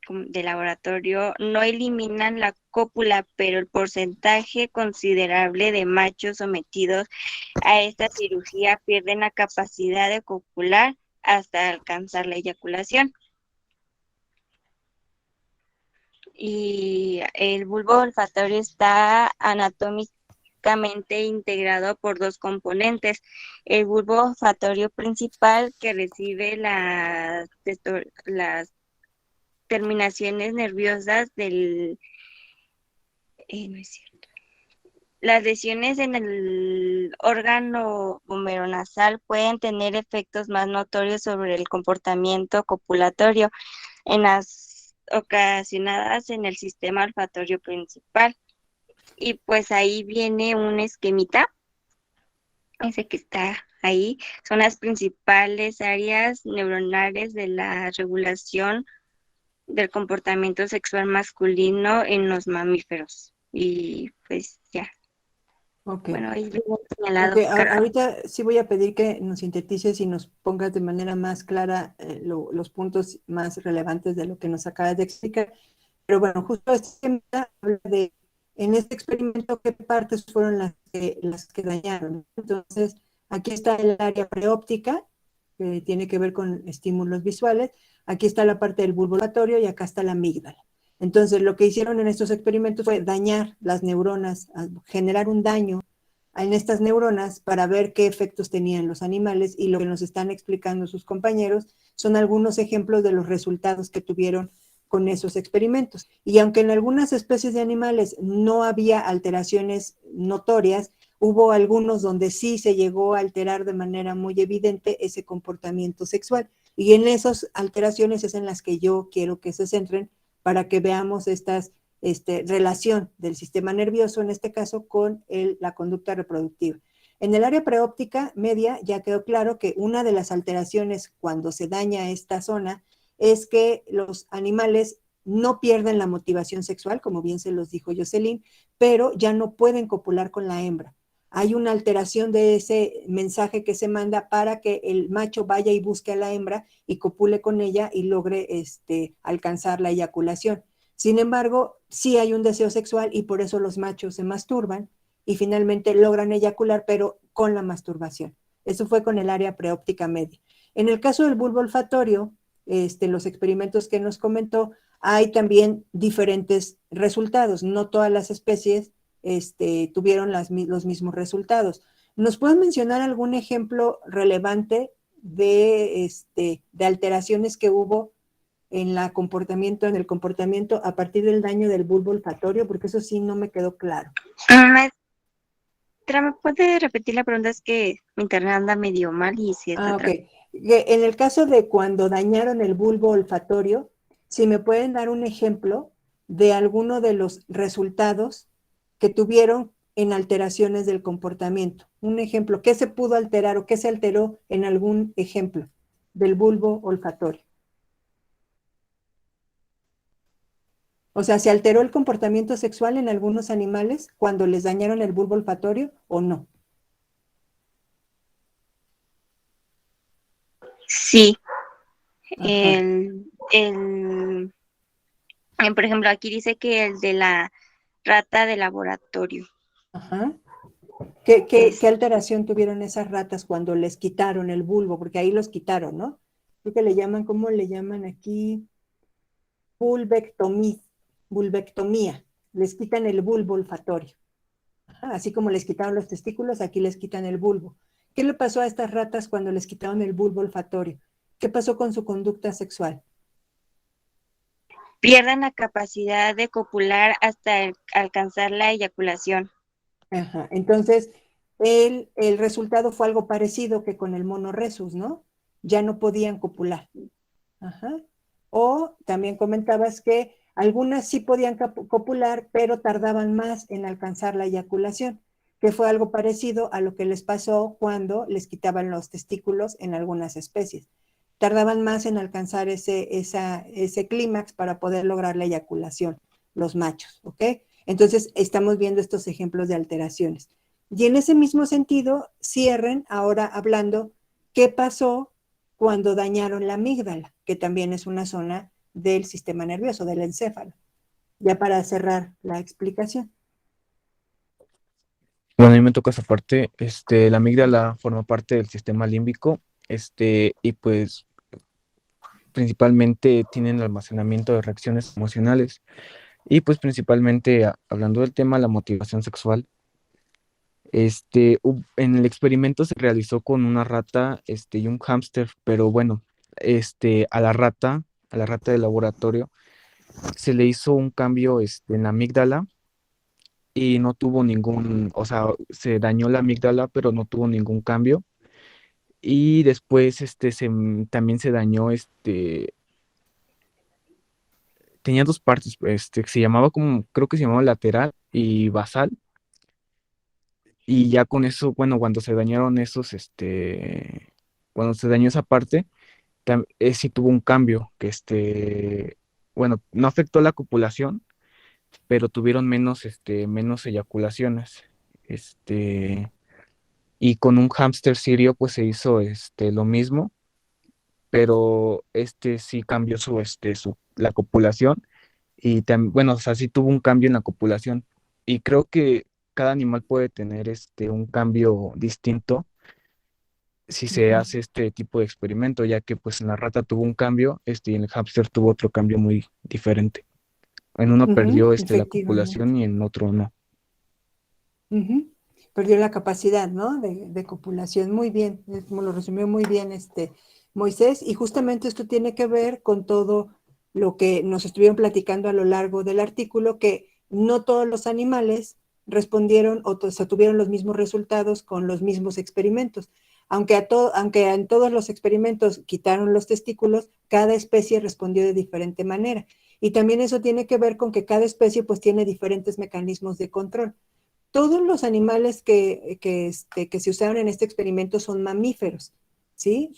de laboratorio no eliminan la cópula, pero el porcentaje considerable de machos sometidos a esta cirugía pierden la capacidad de copular hasta alcanzar la eyaculación. Y el bulbo olfatorio está anatómicamente integrado por dos componentes. El bulbo olfatorio principal, que recibe las terminaciones nerviosas del... no es cierto. Las lesiones en el órgano vomeronasal pueden tener efectos más notorios sobre el comportamiento copulatorio en las ocasionadas en el sistema olfatorio principal. Y pues ahí viene un esquemita, ese que está ahí, son las principales áreas neuronales de la regulación del comportamiento sexual masculino en los mamíferos. Y pues ya. Ok. Bueno, ahí viene señalado. Ok, ahorita sí voy a pedir que nos sintetices y nos pongas de manera más clara los puntos más relevantes de lo que nos acabas de explicar. Pero bueno, justo este tema habla de, en este experimento, qué partes fueron las que dañaron. Entonces, aquí está el área preóptica, que tiene que ver con estímulos visuales. Aquí está la parte del bulbo olfatorio y acá está la amígdala. Entonces, lo que hicieron en estos experimentos fue dañar las neuronas, generar un daño en estas neuronas para ver qué efectos tenían los animales, y lo que nos están explicando sus compañeros son algunos ejemplos de los resultados que tuvieron con esos experimentos. Y aunque en algunas especies de animales no había alteraciones notorias, hubo algunos donde sí se llegó a alterar de manera muy evidente ese comportamiento sexual. Y en esas alteraciones es en las que yo quiero que se centren para que veamos estas relación del sistema nervioso, en este caso, con la conducta reproductiva. En el área preóptica media ya quedó claro que una de las alteraciones cuando se daña esta zona es que los animales no pierden la motivación sexual, como bien se los dijo Jocelyn, pero ya no pueden copular con la hembra. Hay una alteración de ese mensaje que se manda para que el macho vaya y busque a la hembra y copule con ella y logre alcanzar la eyaculación. Sin embargo, sí hay un deseo sexual y por eso los machos se masturban y finalmente logran eyacular, pero con la masturbación. Eso fue con el área preóptica media. En el caso del bulbo olfatorio, los experimentos que nos comentó, hay también diferentes resultados. No todas las especies tuvieron los mismos resultados. ¿Nos pueden mencionar algún ejemplo relevante de alteraciones que hubo en el comportamiento a partir del daño del bulbo olfatorio? Porque eso sí no me quedó claro. Maestra, ¿me puede repetir la pregunta? Es que mi internet anda medio mal y si está Ok. En el caso de cuando dañaron el bulbo olfatorio, si me pueden dar un ejemplo de alguno de los resultados que tuvieron en alteraciones del comportamiento. Un ejemplo, ¿qué se pudo alterar o qué se alteró en algún ejemplo del bulbo olfatorio? O sea, ¿se alteró el comportamiento sexual en algunos animales cuando les dañaron el bulbo olfatorio o no? Sí. Ajá. Por ejemplo, aquí dice que el de la rata de laboratorio. Ajá. ¿Qué Es, alteración tuvieron esas ratas cuando les quitaron el bulbo? Porque ahí los quitaron, ¿no? Creo que le llaman, ¿cómo le llaman aquí? Bulbectomía. Les quitan el bulbo olfatorio. Ajá, así como les quitaron los testículos, aquí les quitan el bulbo. ¿Qué le pasó a estas ratas cuando les quitaron el bulbo olfatorio? ¿Qué pasó con su conducta sexual? pierden la capacidad de copular hasta alcanzar la eyaculación. Ajá. Entonces, el resultado fue algo parecido que con el mono rhesus, ¿no? Ya no podían copular. Ajá. O también comentabas que algunas sí podían copular, pero tardaban más en alcanzar la eyaculación, que fue algo parecido a lo que les pasó cuando les quitaban los testículos en algunas especies. Tardaban más en alcanzar ese clímax para poder lograr la eyaculación, los machos, ¿ok? Entonces, estamos viendo estos ejemplos de alteraciones. Y en ese mismo sentido, cierren ahora hablando qué pasó cuando dañaron la amígdala, que también es una zona del sistema nervioso, del encéfalo. Ya para cerrar la explicación. Bueno, a mí me toca esa parte. La amígdala forma parte del sistema límbico, y pues principalmente tienen el almacenamiento de reacciones emocionales. Y pues principalmente hablando del tema, la motivación sexual. En el experimento se realizó con una rata, y un hámster, pero bueno, a la rata de laboratorio, se le hizo un cambio, en la amígdala y no tuvo ningún, o sea, se dañó la amígdala, pero no tuvo ningún cambio. Y después, también se dañó, tenía dos partes, que se llamaba como, creo que se llamaba lateral y basal. Y ya con eso, bueno, cuando se dañó esa parte, sí tuvo un cambio, que bueno, no afectó la copulación, pero tuvieron menos eyaculaciones. Y con un hámster sirio, pues se hizo, lo mismo, pero sí cambió la copulación y bueno, o sea, sí tuvo un cambio en la copulación. Y creo que cada animal puede tener, un cambio distinto si se hace este tipo de experimento, ya que pues en la rata tuvo un cambio, y en el hámster tuvo otro cambio muy diferente. En uno perdió la Efectivamente. copulación y en otro no. Perdió la capacidad, ¿no? De copulación. Muy bien, como lo resumió muy bien Moisés. Y justamente esto tiene que ver con todo lo que nos estuvieron platicando a lo largo del artículo, que no todos los animales respondieron o tuvieron los mismos resultados con los mismos experimentos. Aunque en todos los experimentos quitaron los testículos, cada especie respondió de diferente manera. Y también eso tiene que ver con que cada especie pues tiene diferentes mecanismos de control. Todos los animales que se usaron en este experimento son mamíferos, ¿sí?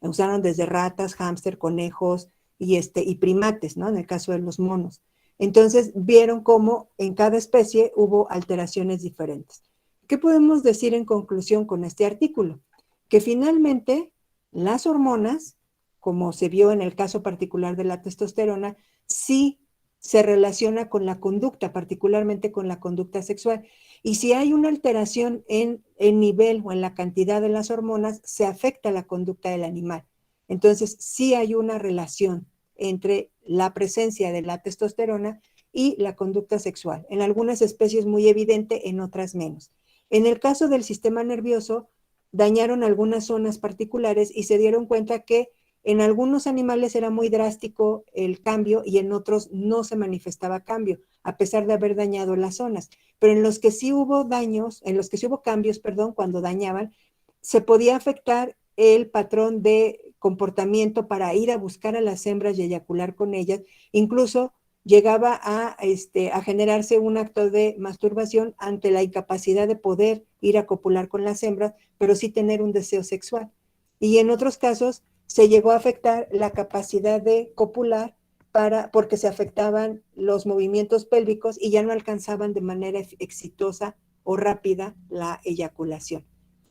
Usaron desde ratas, hámster, conejos y primates, ¿no? En el caso de los monos. Entonces, vieron cómo en cada especie hubo alteraciones diferentes. ¿Qué podemos decir en conclusión con este artículo? Que finalmente las hormonas, como se vio en el caso particular de la testosterona, sí se relaciona con la conducta, particularmente con la conducta sexual. Y si hay una alteración en el nivel o en la cantidad de las hormonas, se afecta la conducta del animal. Entonces, sí hay una relación entre la presencia de la testosterona y la conducta sexual. En algunas especies muy evidente, en otras menos. En el caso del sistema nervioso, dañaron algunas zonas particulares y se dieron cuenta que en algunos animales era muy drástico el cambio y en otros no se manifestaba cambio, a pesar de haber dañado las zonas. Pero en los que sí hubo daños, en los que sí hubo cambios, perdón, cuando dañaban, se podía afectar el patrón de comportamiento para ir a buscar a las hembras y eyacular con ellas. Incluso llegaba a generarse un acto de masturbación ante la incapacidad de poder ir a copular con las hembras, pero sí tener un deseo sexual. Y en otros casos se llegó a afectar la capacidad de copular porque se afectaban los movimientos pélvicos y ya no alcanzaban de manera exitosa o rápida la eyaculación.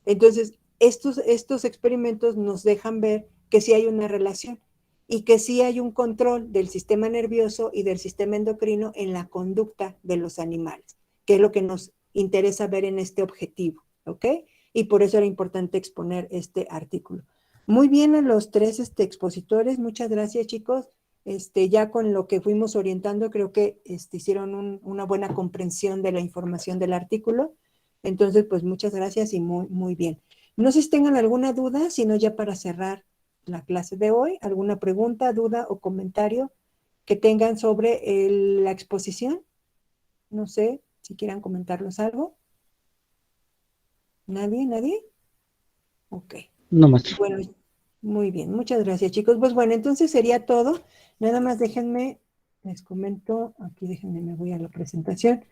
Entonces, estos experimentos nos dejan ver que sí hay una relación y que sí hay un control del sistema nervioso y del sistema endocrino en la conducta de los animales, que es lo que nos interesa ver en este objetivo, ¿ok? Y por eso era importante exponer este artículo. Muy bien a los tres expositores, muchas gracias, chicos. Ya con lo que fuimos orientando, creo que hicieron una buena comprensión de la información del artículo. Entonces, pues muchas gracias y muy, muy bien. No sé si tengan alguna duda, sino ya para cerrar la clase de hoy, alguna pregunta, duda o comentario que tengan sobre la exposición. No sé si quieran comentarnos algo. ¿Nadie? ¿Nadie? Ok. No, maestro. Bueno, muy bien, muchas gracias, chicos. Pues bueno, entonces sería todo. Nada más déjenme, les comento, aquí déjenme, me voy a la presentación.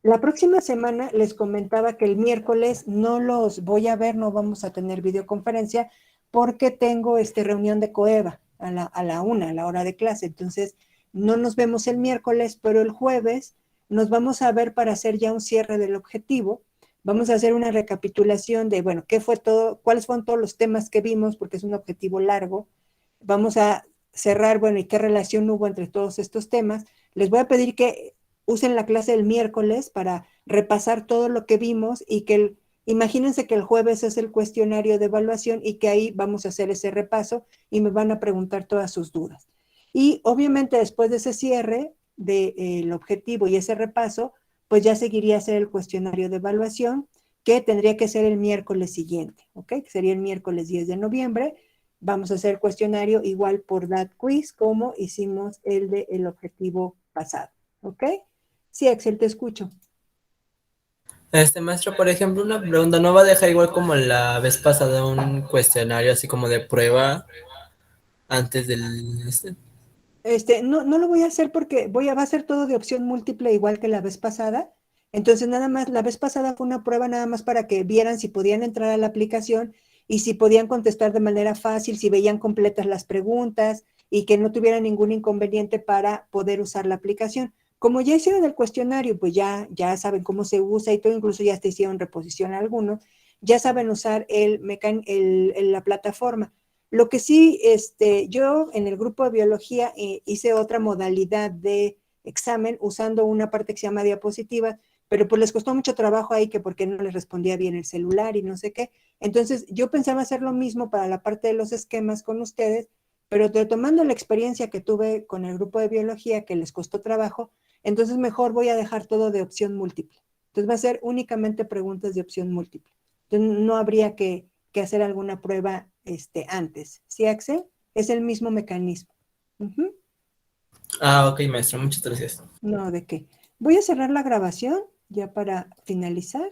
La próxima semana les comentaba que el miércoles no los voy a ver, no vamos a tener videoconferencia porque tengo reunión de COEVA a la 1, a la hora de clase. Entonces, no nos vemos el miércoles, pero el jueves nos vamos a ver para hacer ya un cierre del objetivo. Vamos a hacer una recapitulación de, bueno, qué fue todo, cuáles fueron todos los temas que vimos, porque es un objetivo largo. Vamos a cerrar, bueno, y qué relación hubo entre todos estos temas. Les voy a pedir que usen la clase del miércoles para repasar todo lo que vimos y que imagínense que el jueves es el cuestionario de evaluación y que ahí vamos a hacer ese repaso y me van a preguntar todas sus dudas. Y obviamente después de ese cierre del objetivo y ese repaso, pues ya seguiría a ser el cuestionario de evaluación, que tendría que ser el miércoles siguiente, ¿ok? Que sería el miércoles 10 de noviembre. Vamos a hacer el cuestionario igual por that quiz como hicimos el del objetivo pasado, ¿ok? Sí, Axel, te escucho. Maestro, por ejemplo, una pregunta, ¿no va a dejar igual como la vez pasada un cuestionario así como de prueba antes del... No lo voy a hacer porque va a ser todo de opción múltiple igual que la vez pasada. Entonces, nada más, la vez pasada fue una prueba nada más para que vieran si podían entrar a la aplicación y si podían contestar de manera fácil, si veían completas las preguntas y que no tuvieran ningún inconveniente para poder usar la aplicación. Como ya hicieron el cuestionario, pues ya saben cómo se usa y todo, incluso ya te hicieron reposición a algunos, ya saben usar la plataforma. Lo que sí, yo en el grupo de biología hice otra modalidad de examen usando una parte que se llama diapositiva, pero pues les costó mucho trabajo ahí que porque no les respondía bien el celular y no sé qué. Entonces yo pensaba hacer lo mismo para la parte de los esquemas con ustedes, pero retomando la experiencia que tuve con el grupo de biología que les costó trabajo, entonces mejor voy a dejar todo de opción múltiple. Entonces va a ser únicamente preguntas de opción múltiple. Entonces no habría que hacer alguna prueba antes. ¿Sí, Axel? Es el mismo mecanismo. Ah, ok, maestro, muchas gracias. No, ¿de qué? Voy a cerrar la grabación ya para finalizar.